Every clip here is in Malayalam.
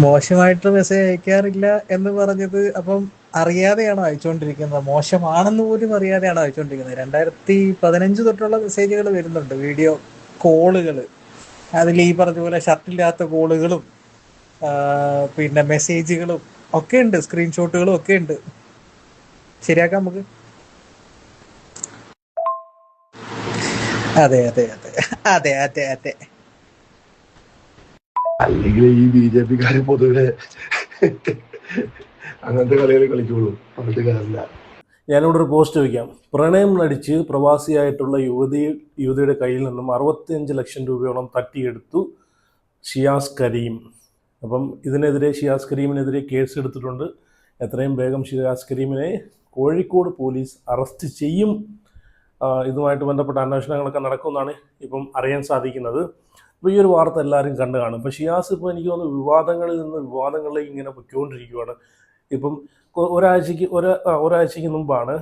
മോശമായിട്ട് മെസ്സേജ് അയക്കാറില്ല എന്ന് പറഞ്ഞത് അപ്പം അറിയാതെയാണോ അയച്ചുകൊണ്ടിരിക്കുന്നത്? മോശമാണെന്ന് പോലും അറിയാതെയാണോ അയച്ചുകൊണ്ടിരിക്കുന്നത്? 2015 തൊട്ടുള്ള മെസ്സേജുകൾ വരുന്നുണ്ട്, വീഡിയോ കോളുകൾ. അതിൽ ഈ പറഞ്ഞ പോലെ ഷർട്ടില്ലാത്ത കോളുകളും പിന്നെ മെസ്സേജുകളും ഒക്കെ ഉണ്ട്, സ്ക്രീൻഷോട്ടുകളും ഒക്കെ ഉണ്ട്. ശരിയാക്കാം നമുക്ക്. അതെ അതെ അതെ അതെ അതെ അതെ. അല്ലെങ്കിൽ ഈ BJP-ക്കാര് പൊതുവെ അങ്ങനത്തെ കളികൾ കളിക്കുള്ളൂ, പറഞ്ഞിട്ട് കാര്യമില്ല. ഞാനിവിടെ ഒരു പോസ്റ്റ് വയ്ക്കാം. പ്രണയം നടിച്ച് പ്രവാസിയായിട്ടുള്ള യുവതിയുടെ കയ്യിൽ നിന്നും 65 ലക്ഷം രൂപയോളം തട്ടിയെടുത്തു ഷിയാസ് കരീം. അപ്പം ഇതിനെതിരെ ഷിയാസ് കരീമിനെതിരെ കേസ് എടുത്തിട്ടുണ്ട്. എത്രയും വേഗം ഷിയാസ് കരീമിനെ കോഴിക്കോട് പോലീസ് അറസ്റ്റ് ചെയ്യും. ഇതുമായിട്ട് ബന്ധപ്പെട്ട അന്വേഷണങ്ങളൊക്കെ നടക്കുമെന്നാണ് ഇപ്പം അറിയാൻ സാധിക്കുന്നത്. അപ്പോൾ ഈ ഒരു വാർത്ത എല്ലാവരും കണ്ടു കാണും. ഇപ്പോൾ ഷിയാസ് ഇപ്പോൾ എനിക്ക് തോന്നുന്നു വിവാദങ്ങളിൽ നിന്ന് വിവാദങ്ങളിലേക്ക് ഇങ്ങനെ പൊയ്ക്കൊണ്ടിരിക്കുകയാണ്. ഇപ്പം ഒരാഴ്ചയ്ക്ക് മുമ്പാണ്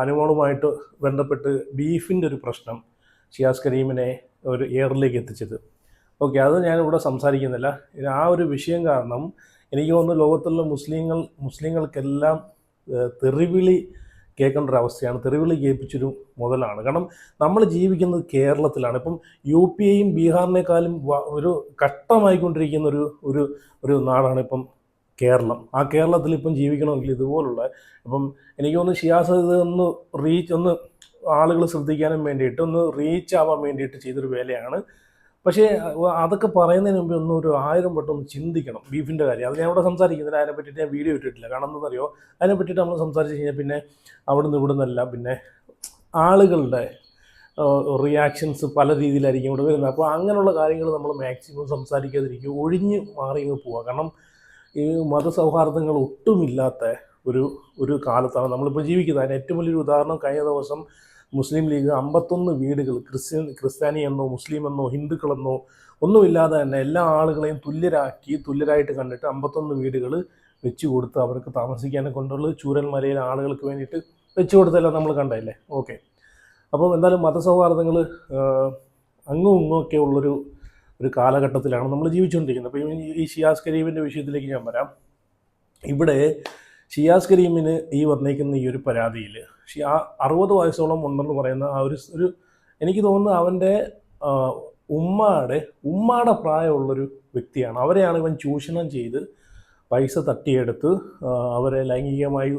അനുമോളുമായിട്ട് ബന്ധപ്പെട്ട് ബീഫിൻ്റെ ഒരു പ്രശ്നം ഷിയാസ് കരീമിനെ ഒരു എയറിലേക്ക് എത്തിച്ചത്. ഓക്കെ, അത് ഞാനിവിടെ സംസാരിക്കുന്നില്ല. ആ ഒരു വിഷയം കാരണം എനിക്ക് തോന്നുന്നു ലോകത്തുള്ള മുസ്ലിങ്ങൾക്കെല്ലാം തെറിവിളി കേൾക്കേണ്ട ഒരു അവസ്ഥയാണ്. തെറിവിളി കേൾപ്പിച്ചൊരു മുതലാണ്. കാരണം നമ്മൾ ജീവിക്കുന്നത് കേരളത്തിലാണ്. ഇപ്പം UP-യെയും ബീഹാറിനേക്കാളും ഒരു കഷ്ടമായിക്കൊണ്ടിരിക്കുന്ന ഒരു നാടാണ് ഇപ്പം കേരളം. ആ കേരളത്തിൽ ഇപ്പം ജീവിക്കണമെങ്കിൽ ഇതുപോലുള്ള ഇപ്പം എനിക്ക് തോന്നുന്നു ഷിയാസ് ഇത് ഒന്ന് ആളുകൾ ശ്രദ്ധിക്കാനും വേണ്ടിയിട്ട് ഒന്ന് റീച്ച് ആവാൻ വേണ്ടിയിട്ട് ചെയ്തൊരു വേലയാണ്. പക്ഷേ അതൊക്കെ പറയുന്നതിന് മുമ്പ് ഒരു 1000 വട്ടം ഒന്ന് ചിന്തിക്കണം ബീഫിൻ്റെ കാര്യം. അത് ഞാൻ ഇവിടെ സംസാരിക്കുന്നില്ല, അതിനെ പറ്റിയിട്ട് ഞാൻ വീഡിയോ ഇട്ടിട്ടില്ല. കാരണം എന്താണെന്നറിയോ, അതിനെ പറ്റിയിട്ട് നമ്മൾ സംസാരിച്ച് കഴിഞ്ഞാൽ പിന്നെ ഇവിടുന്നല്ല പിന്നെ ആളുകളുടെ റിയാക്ഷൻസ് പല രീതിയിലായിരിക്കും ഇവിടെ വരുന്നത്. അപ്പോൾ അങ്ങനെയുള്ള കാര്യങ്ങൾ നമ്മൾ മാക്സിമം സംസാരിക്കാതിരിക്കുക, ഒഴിഞ്ഞ് മാറി പോവുക. കാരണം ഈ മതസൗഹാർദ്ദങ്ങൾ ഒട്ടുമില്ലാത്ത ഒരു കാലത്താണ് നമ്മളിപ്പോൾ ജീവിക്കുന്നത്. അതിന് ഏറ്റവും വലിയൊരു ഉദാഹരണം കഴിഞ്ഞ ദിവസം മുസ്ലിം ലീഗ് 51 വീടുകൾ ക്രിസ്ത്യാനി എന്നോ മുസ്ലിം എന്നോ ഹിന്ദുക്കളെന്നോ ഒന്നുമില്ലാതെ തന്നെ എല്ലാ ആളുകളെയും തുല്യരായിട്ട് കണ്ടിട്ട് 51 വീടുകൾ വെച്ച് കൊടുത്ത് അവർക്ക് താമസിക്കാനെ കൊണ്ടുള്ള ചൂരൽമലയിലെ ആളുകൾക്ക് വേണ്ടിയിട്ട് വെച്ച് കൊടുത്തതെല്ലാം നമ്മൾ കണ്ടതല്ലേ. ഓക്കെ, അപ്പം എന്തായാലും മതസൗഹാർദ്ദങ്ങൾ അങ്ങും ഇങ്ങുമൊക്കെ ഉള്ളൊരു കാലഘട്ടത്തിലാണ് നമ്മൾ ജീവിച്ചുകൊണ്ടിരിക്കുന്നത്. അപ്പോൾ ഈ ഷിയാസ് കരീമിൻ്റെ വിഷയത്തിലേക്ക് ഞാൻ വരാം. ഇവിടെ ഷിയാസ് കരീമിന് വന്നേക്കുന്ന ഈ ഒരു പരാതിയിൽ 60 വയസ്സോളം ഉണ്ടെന്ന് പറയുന്ന ആ ഒരു എനിക്ക് തോന്നുന്നു അവൻ്റെ ഉമ്മയുടെ പ്രായമുള്ളൊരു വ്യക്തിയാണ്. അവരെയാണ് ഇവൻ ചൂഷണം ചെയ്ത് പൈസ തട്ടിയെടുത്ത് അവരെ ലൈംഗികമായി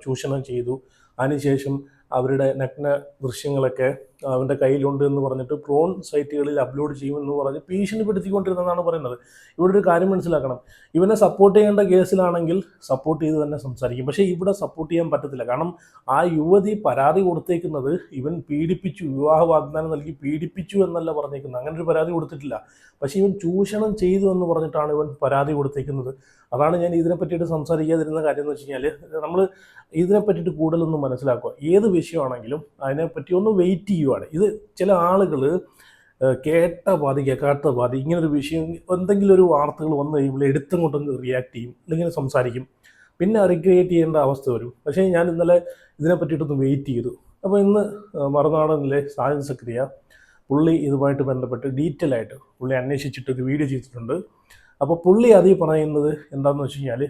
ചൂഷണം ചെയ്തു. അതിനുശേഷം അവരുടെ നഗ്ന ദൃശ്യങ്ങളൊക്കെ അവൻ്റെ കയ്യിലുണ്ട് എന്ന് പറഞ്ഞിട്ട് പ്രോൺ സൈറ്റുകളിൽ അപ്ലോഡ് ചെയ്യുമെന്ന് പറഞ്ഞ് ഭീഷണിപ്പെടുത്തിക്കൊണ്ടിരുന്നതാണ് പറയുന്നത്. ഇവിടെ ഒരു കാര്യം മനസ്സിലാക്കണം, ഇവനെ സപ്പോർട്ട് ചെയ്യേണ്ട കേസിലാണെങ്കിൽ സപ്പോർട്ട് ചെയ്ത് തന്നെ സംസാരിക്കും. പക്ഷേ ഇവിടെ സപ്പോർട്ട് ചെയ്യാൻ പറ്റത്തില്ല. കാരണം ആ യുവതി പരാതി കൊടുത്തേക്കുന്നത് ഇവൻ പീഡിപ്പിച്ചു, വിവാഹ വാഗ്ദാനം നൽകി പീഡിപ്പിച്ചു എന്നല്ല പറഞ്ഞേക്കുന്നത്. അങ്ങനെ ഒരു പരാതി കൊടുത്തിട്ടില്ല. പക്ഷേ ഇവൻ ചൂഷണം ചെയ്തു എന്ന് പറഞ്ഞിട്ടാണ് ഇവൻ പരാതി കൊടുത്തേക്കുന്നത്. അതാണ് ഞാൻ ഇതിനെ പറ്റിയിട്ട് സംസാരിക്കാതിരുന്ന കാര്യം എന്ന് വെച്ച് കഴിഞ്ഞാൽ, നമ്മൾ ഇതിനെ പറ്റിയിട്ട് കൂടുതലൊന്നും മനസ്സിലാക്കുക. ഏത് വിഷയമാണെങ്കിലും അതിനെപ്പറ്റി ഒന്ന് വെയിറ്റ് ചെയ്യുവാണ്. ഇത് ചില ആളുകൾ കേട്ടാത്ത പാതി ഇങ്ങനൊരു വിഷയം എന്തെങ്കിലും ഒരു വാർത്തകൾ വന്നു കഴിയുമ്പോൾ എടുത്തങ്ങോട്ടൊന്ന് റിയാക്ട് ചെയ്യും, അല്ലെങ്കിൽ സംസാരിക്കും, പിന്നെ റിക്രിയേറ്റ് ചെയ്യേണ്ട അവസ്ഥ വരും. പക്ഷേ ഞാൻ ഇന്നലെ ഇതിനെ പറ്റിയിട്ടൊന്ന് വെയിറ്റ് ചെയ്തു. അപ്പോൾ ഇന്ന് മറുനാടനിലെ സാജൻ സക്രിയ പുള്ളി ഇതുമായിട്ട് ബന്ധപ്പെട്ട് ഡീറ്റെയിൽ ആയിട്ട് പുള്ളി അന്വേഷിച്ചിട്ടൊരു വീഡിയോ ചെയ്തിട്ടുണ്ട്. അപ്പോൾ പുള്ളി അതിൽ പറയുന്നത് എന്താണെന്ന് വെച്ച് കഴിഞ്ഞാൽ,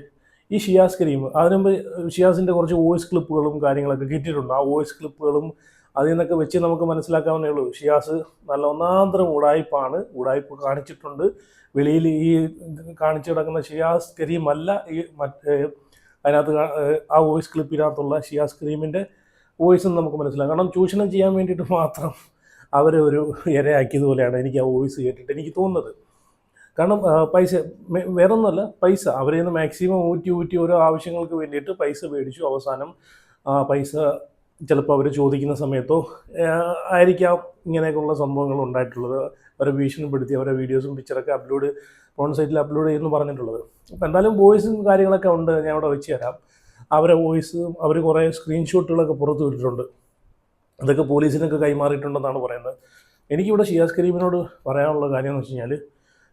ഈ ഷിയാസ് കരീം അതിനുമുമ്പ് ഷിയാസിൻ്റെ കുറച്ച് വോയിസ് ക്ലിപ്പുകളും കാര്യങ്ങളൊക്കെ കിട്ടിയിട്ടുണ്ട്. ആ വോയിസ് ക്ലിപ്പുകളും അതിൽ നിന്നൊക്കെ വെച്ച് നമുക്ക് മനസ്സിലാക്കാവുന്നേ ഉള്ളൂ. ഷിയാസ് നല്ല ഒന്നാന്തരം ഉടായ്പ കാണിച്ചിട്ടുണ്ട്. വെളിയിൽ ഈ കാണിച്ചു കിടക്കുന്ന ഷിയാസ് കരീം അല്ല അതിനകത്ത് ആ വോയിസ് ക്ലിപ്പിനകത്തുള്ള ഷിയാസ് കരീമിൻ്റെ വോയിസ് നമുക്ക് മനസ്സിലാക്കാം. കാരണം ചൂഷണം ചെയ്യാൻ വേണ്ടിയിട്ട് മാത്രം അവരെ ഒരു ഇരയാക്കിയതുപോലെയാണ് എനിക്ക് ആ വോയിസ് കേട്ടിട്ട് എനിക്ക് തോന്നുന്നത്. കാരണം പൈസ വേറൊന്നുമല്ല, പൈസ അവരിൽ നിന്ന് മാക്സിമം ഊറ്റി ഓരോ ആവശ്യങ്ങൾക്ക് വേണ്ടിയിട്ട് പൈസ മേടിച്ചു. അവസാനം പൈസ ചിലപ്പോൾ അവർ ചോദിക്കുന്ന സമയത്തോ ആയിരിക്കാം ഇങ്ങനെയൊക്കെയുള്ള സംഭവങ്ങൾ ഉണ്ടായിട്ടുള്ളത്. അവരെ ഭീഷണിപ്പെടുത്തി അവരെ വീഡിയോസും പിക്ചറൊക്കെ ഫോൺ സൈറ്റിൽ അപ്ലോഡ് ചെയ്യുമെന്ന് പറഞ്ഞിട്ടുള്ളത്. അപ്പോൾ എന്തായാലും വോയിസും കാര്യങ്ങളൊക്കെ ഉണ്ട്, ഞാൻ അവിടെ വെച്ച് തരാം. അവരെ വോയിസ് അവർ കുറേ സ്ക്രീൻഷോട്ടുകളൊക്കെ പുറത്തു വിട്ടിട്ടുണ്ട്. അതൊക്കെ പോലീസിനൊക്കെ കൈമാറിയിട്ടുണ്ടെന്നാണ് പറയുന്നത്. എനിക്കിവിടെ ഷിയാസ് കരീമിനോട് പറയാനുള്ള കാര്യം എന്ന് വെച്ച് കഴിഞ്ഞാൽ,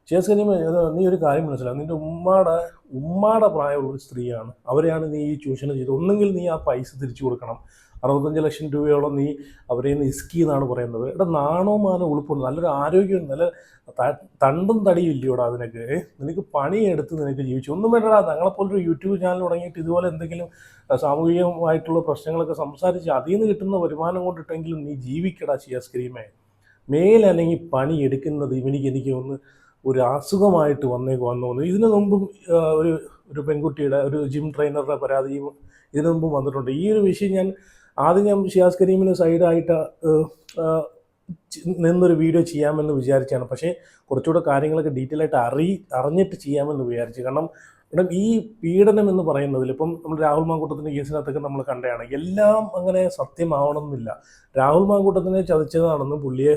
ഷിയാസ് കരീം, നീ ഒരു കാര്യം മനസ്സിലാവും, നിൻ്റെ ഉമ്മാടെ പ്രായമുള്ള ഒരു സ്ത്രീയാണ്, അവരെയാണ് നീ ഈ ചൂഷണം ചെയ്തത്. ഒന്നെങ്കിൽ നീ ആ പൈസ തിരിച്ചു കൊടുക്കണം. 65 ലക്ഷം രൂപയോളം നീ അവരെ നിന്ന് ഇസ്കി എന്നാണ് പറയുന്നത്. ഇവിടെ നാണോ മാനോ ഉളുപ്പുണ്ട്, നല്ലൊരു ആരോഗ്യം, നല്ല തണ്ടും തടിയും ഇല്ലയോടാ അതിനൊക്കെ. നിനക്ക് പണിയെടുത്ത് നിനക്ക് ജീവിച്ചു. ഒന്നും വേണ്ടടാ, ഞങ്ങളെപ്പോലൊരു യൂട്യൂബ് ചാനൽ തുടങ്ങിയിട്ട് ഇതുപോലെ എന്തെങ്കിലും സാമൂഹികമായിട്ടുള്ള പ്രശ്നങ്ങളൊക്കെ സംസാരിച്ച് അതിൽ നിന്ന് കിട്ടുന്ന വരുമാനം കൊണ്ടിട്ടെങ്കിലും നീ ജീവിക്കടാ ഷിയാസ് കരീമേ. മേലല്ലെങ്കിൽ പണി എടുക്കുന്നത് എനിക്ക് ഒന്ന് ഒരു അസുഖമായിട്ട് വന്നു തോന്നുന്നു. ഇതിനു മുമ്പും ഒരു പെൺകുട്ടിയുടെ, ഒരു ജിം ട്രെയിനറുടെ പരാതിയും ഇതിനു മുമ്പും വന്നിട്ടുണ്ട്. ഈ ഒരു വിഷയം ഞാൻ ഷിയാസ് കരീമിന് സൈഡായിട്ട് നിന്നൊരു വീഡിയോ ചെയ്യാമെന്ന് വിചാരിച്ചാണ്. പക്ഷേ കുറച്ചുകൂടെ കാര്യങ്ങളൊക്കെ ഡീറ്റെയിൽ ആയിട്ട് അറിഞ്ഞിട്ട് ചെയ്യാമെന്ന് വിചാരിച്ചു. കാരണം ഈ പീഡനം എന്ന് പറയുന്നതിൽ ഇപ്പം നമ്മൾ രാഹുൽ മാങ്കൂട്ടത്തിൻ്റെ കേസിനകത്തൊക്കെ നമ്മൾ കണ്ടതാണ്, എല്ലാം അങ്ങനെ സത്യമാവണമെന്നില്ല. രാഹുൽ മാങ്കൂട്ടത്തിനെ ചതിച്ചതാണെന്നും പുള്ളിയെ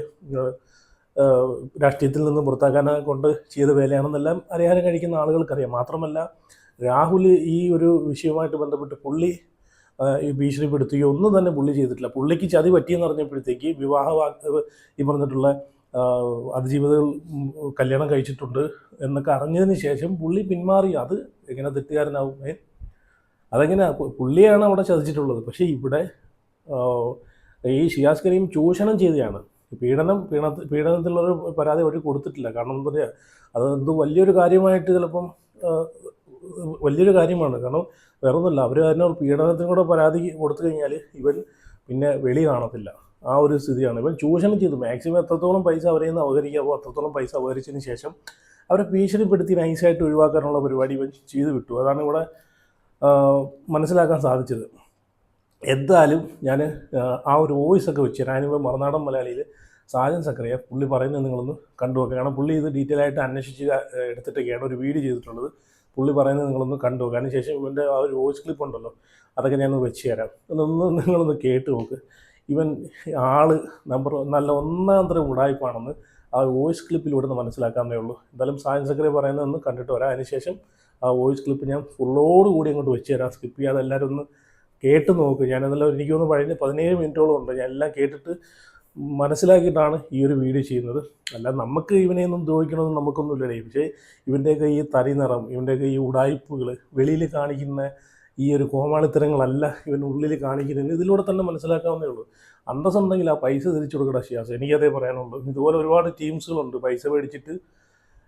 രാഷ്ട്രീയത്തിൽ നിന്ന് പുറത്താക്കാനെ കൊണ്ട് ചെയ്ത വേലയാണെന്നെല്ലാം അറിയാനും കഴിക്കുന്ന ആളുകൾക്കറിയാം. മാത്രമല്ല രാഹുൽ ഈ ഒരു വിഷയവുമായിട്ട് ബന്ധപ്പെട്ട് പുള്ളി ഈ ഭീഷണിപ്പെടുത്തുകയോ ഒന്നും തന്നെ പുള്ളി ചെയ്തിട്ടില്ല. പുള്ളിക്ക് ചതി പറ്റിയെന്ന് പറഞ്ഞപ്പോഴത്തേക്ക് ഈ പറഞ്ഞിട്ടുള്ള അതിജീവിതകൾ കല്യാണം കഴിച്ചിട്ടുണ്ട് എന്നൊക്കെ അറിഞ്ഞതിന് ശേഷം പുള്ളി പിന്മാറി. അത് എങ്ങനെ തെറ്റുകാരനാവും? അതെങ്ങനെയാണ്? പുള്ളിയാണ് അവിടെ ചതിച്ചിട്ടുള്ളത്. പക്ഷേ ഇവിടെ ഈ ഷിയാസ് കരീം ചൂഷണം ചെയ്തതാണ്. പീഡനത്തിലുള്ളൊരു പരാതി വഴി കൊടുത്തിട്ടില്ല. കാരണം എന്താ പറയുക, അതെന്തോ വലിയൊരു കാര്യമായിട്ട് ചിലപ്പം വലിയൊരു കാര്യമാണ്. കാരണം വേറൊന്നുമില്ല, അവർ തന്നെ പീഡനത്തിനും കൂടെ പരാതി കൊടുത്തു കഴിഞ്ഞാൽ ഇവൻ പിന്നെ വെളി കാണത്തില്ല. ആ ഒരു സ്ഥിതിയാണ്. ഇവൻ ചൂഷണം ചെയ്തു. മാക്സിമം എത്രത്തോളം പൈസ അവരെ നിന്ന് അപഹരിക്കാമോ അത്രത്തോളം പൈസ അപഹരിച്ചതിന് ശേഷം അവരെ ഭീഷണിപ്പെടുത്തി നൈസായിട്ട് ഒഴിവാക്കാനുള്ള പരിപാടി ഇവൻ ചെയ്തു വിട്ടു. അതാണ് ഇവിടെ മനസ്സിലാക്കാൻ സാധിച്ചത്. എന്തായാലും ഞാൻ ആ ഒരു വോയിസൊക്കെ വെച്ച് ഞാനിപ്പോൾ മറുനാടൻ മലയാളിയിൽ സാജൻ സക്കറിയ പുള്ളി പറയുന്നത് നിങ്ങളൊന്ന് കണ്ടുവെക്കുക. കാരണം പുള്ളി ഇത് ഡീറ്റെയിൽ ആയിട്ട് അന്വേഷിച്ച് എടുത്തിട്ടൊക്കെയാണ് ഒരു വീഡിയോ ചെയ്തിട്ടുള്ളത്. പുള്ളി പറയുന്നത് നിങ്ങളൊന്ന് കണ്ടുവെക്കുക. അതിനുശേഷം ഇവൻ്റെ ആ ഒരു വോയിസ് ക്ലിപ്പ് ഉണ്ടല്ലോ, അതൊക്കെ ഞാനൊന്ന് വെച്ച് തരാം. നിങ്ങളൊന്ന് കേട്ട് നോക്ക്. ഇവൻ നല്ല ഒന്നാം തരം ഉടായ്പാണെന്ന് ആ വോയിസ് ക്ലിപ്പിലൂടെ നിന്ന് മനസ്സിലാക്കാവുന്നേ ഉള്ളൂ. എന്തായാലും സാജൻ സക്കറിയ പറയുന്നതൊന്ന് കണ്ടിട്ട് വരാം. അതിനുശേഷം ആ വോയിസ് ക്ലിപ്പ് ഞാൻ ഫുള്ളോട് കൂടി അങ്ങോട്ട് വെച്ച് തരാം. സ്കിപ്പ് ചെയ്യാതെ എല്ലാവരും ഒന്ന് കേട്ട് നോക്ക്. ഞാനെന്തെല്ലാം എനിക്കൊന്ന് കഴിഞ്ഞ് 17 മിനിറ്റോളം ഉണ്ട്. ഞാൻ എല്ലാം കേട്ടിട്ട് മനസ്സിലാക്കിയിട്ടാണ് ഈ ഒരു വീഡിയോ ചെയ്യുന്നത്. അല്ല നമുക്ക് ഇവനെയൊന്നും ദ്രോഹിക്കണമെന്ന് നമുക്കൊന്നുമില്ലേ. പക്ഷേ ഇവൻ്റെയൊക്കെ ഈ തരിനിറം, ഇവൻ്റെയൊക്കെ ഈ ഉടായ്പകൾ, വെളിയിൽ കാണിക്കുന്ന ഈ ഒരു കോമാളിത്തരങ്ങളല്ല ഇവൻ ഉള്ളിൽ കാണിക്കുന്നത്. ഇതിലൂടെ തന്നെ മനസ്സിലാക്കാവുന്നേ ഉള്ളൂ. അന്തസ്സുണ്ടെങ്കിൽ ആ പൈസ തിരിച്ചു കൊടുക്കട ഷിയാസ്. എനിക്കതേ പറയാനുള്ളൂ. ഇതുപോലെ ഒരുപാട് ടീംസുകളുണ്ട് പൈസ മേടിച്ചിട്ട്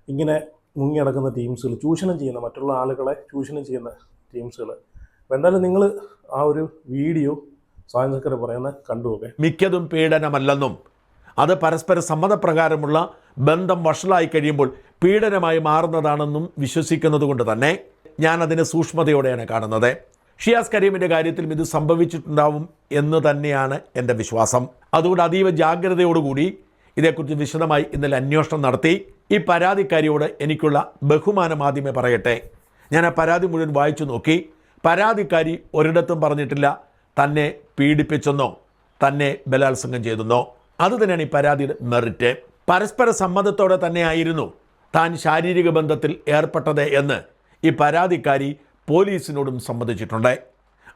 ഇങ്ങനെ മുങ്ങി നടക്കുന്ന ടീംസുകൾ, ചൂഷണം ചെയ്യുന്ന, മറ്റുള്ള ആളുകളെ ചൂഷണം ചെയ്യുന്ന ടീംസുകൾ. അപ്പോൾ എന്തായാലും നിങ്ങൾ ആ ഒരു വീഡിയോ സാജൻ സക്കറിയ പറയുന്ന കണ്ടുപോകെ. മിക്കതും പീഡനമല്ലെന്നും അത് പരസ്പര സമ്മതപ്രകാരമുള്ള ബന്ധം വഷളായി കഴിയുമ്പോൾ പീഡനമായി മാറുന്നതാണെന്നും വിശ്വസിക്കുന്നത് കൊണ്ട് തന്നെ ഞാൻ അതിനെ സൂക്ഷ്മതയോടെയാണ് കാണുന്നത്. ഷിയാസ് കരീമിൻ്റെ കാര്യത്തിലും ഇത് സംഭവിച്ചിട്ടുണ്ടാവും എന്ന് തന്നെയാണ് എൻ്റെ വിശ്വാസം. അതുകൊണ്ട് അതീവ ജാഗ്രതയോടുകൂടി ഇതേക്കുറിച്ച് വിശദമായി ഇന്നലെ അന്വേഷണം നടത്തി. ഈ പരാതിക്കാരിയോട് എനിക്കുള്ള ബഹുമാനം ആദ്യമേ പറയട്ടെ. ഞാൻ ആ പരാതി മുഴുവൻ വായിച്ചു നോക്കി. പരാതിക്കാരി ഒരിടത്തും പറഞ്ഞിട്ടില്ല തന്നെ പീഡിപ്പിച്ചെന്നോ തന്നെ ബലാത്സംഗം ചെയ്തെന്നോ. അതുതന്നെയാണ് ഈ പരാതിയുടെ മെറിറ്റ്. പരസ്പര സമ്മതത്തോടെ തന്നെയായിരുന്നു താൻ ശാരീരിക ബന്ധത്തിൽ ഏർപ്പെട്ടത് എന്ന് ഈ പരാതിക്കാരി പോലീസിനോടും സമ്മതിച്ചിട്ടുണ്ട്.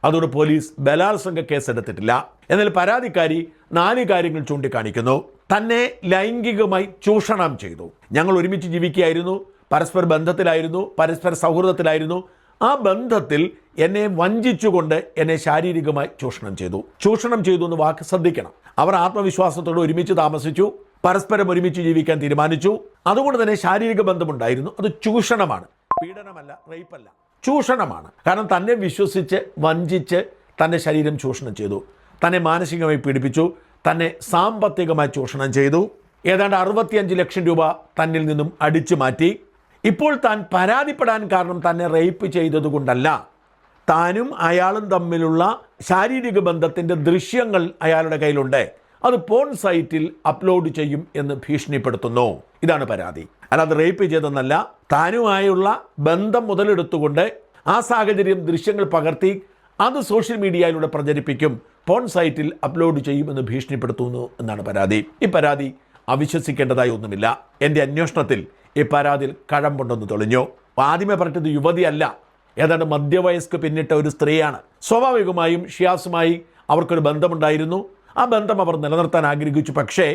അതുകൊണ്ട് പോലീസ് ബലാത്സംഗ കേസെടുത്തിട്ടില്ല. എന്നാൽ പരാതിക്കാരി 4 കാര്യങ്ങൾ ചൂണ്ടിക്കാണിക്കുന്നു. തന്നെ ലൈംഗികമായി ചൂഷണം ചെയ്തു. ഞങ്ങൾ ഒരുമിച്ച് ജീവിക്കുകയായിരുന്നു, പരസ്പര ബന്ധത്തിലായിരുന്നു, പരസ്പര സൗഹൃദത്തിലായിരുന്നു. ആ ബന്ധത്തിൽ എന്നെ വഞ്ചിച്ചുകൊണ്ട് എന്നെ ശാരീരികമായി ചൂഷണം ചെയ്തു എന്ന് വാക്ക് ശ്രദ്ധിക്കണം. അവർ ആത്മവിശ്വാസത്തോടെ ഒരുമിച്ച് താമസിച്ചു, പരസ്പരം ഒരുമിച്ച് ജീവിക്കാൻ തീരുമാനിച്ചു. അതുകൊണ്ട് തന്നെ ശാരീരിക ബന്ധമുണ്ടായിരുന്നു. അത് ചൂഷണമാണ്, പീഡനമല്ല, റേപ്പല്ല, ചൂഷണമാണ്. കാരണം തന്നെ വിശ്വസിച്ച് വഞ്ചിച്ച് തൻ്റെ ശരീരം ചൂഷണം ചെയ്തു, തന്നെ മാനസികമായി പീഡിപ്പിച്ചു, തന്നെ സാമ്പത്തികമായി ചൂഷണം ചെയ്തു. ഏതാണ്ട് 65 ലക്ഷം രൂപ തന്നിൽ നിന്നും അടിച്ചു മാറ്റി. ഇപ്പോൾ താൻ പരാതിപ്പെടാൻ കാരണം തന്നെ റേപ്പ് ചെയ്തതുകൊണ്ടല്ല, താനും അയാളും തമ്മിലുള്ള ശാരീരിക ബന്ധത്തിൻ്റെ ദൃശ്യങ്ങൾ അയാളുടെ കയ്യിലുണ്ട്, അത് പോൺ സൈറ്റിൽ അപ്ലോഡ് ചെയ്യും എന്ന് ഭീഷണിപ്പെടുത്തുന്നു. ഇതാണ് പരാതി. അല്ലാതെ റേപ്പ് ചെയ്തെന്നല്ല. താനുമായുള്ള ബന്ധം മുതലെടുത്തുകൊണ്ട് ആ സാഹചര്യം ദൃശ്യങ്ങൾ പകർത്തി അത് സോഷ്യൽ മീഡിയയിലൂടെ പ്രചരിപ്പിക്കും, പോൺ സൈറ്റിൽ അപ്ലോഡ് ചെയ്യുമെന്ന് ഭീഷണിപ്പെടുത്തുന്നു എന്നാണ് പരാതി. ഈ പരാതി അവിശ്വസിക്കേണ്ടതായി ഒന്നുമില്ല. എൻ്റെ അന്വേഷണത്തിൽ ഈ പരാതിയിൽ കഴമ്പുണ്ടെന്ന് തെളിഞ്ഞു. ആദ്യമേ പറഞ്ഞത് യുവതിയല്ല, ഏതാണ്ട് മധ്യവയസ്ക്ക് പിന്നിട്ട ഒരു സ്ത്രീയാണ്. സ്വാഭാവികമായും ഷിയാസുമായി അവർക്കൊരു ബന്ധമുണ്ടായിരുന്നു. ആ ബന്ധം അവർ നിലനിർത്താൻ ആഗ്രഹിച്ചു. പക്ഷേ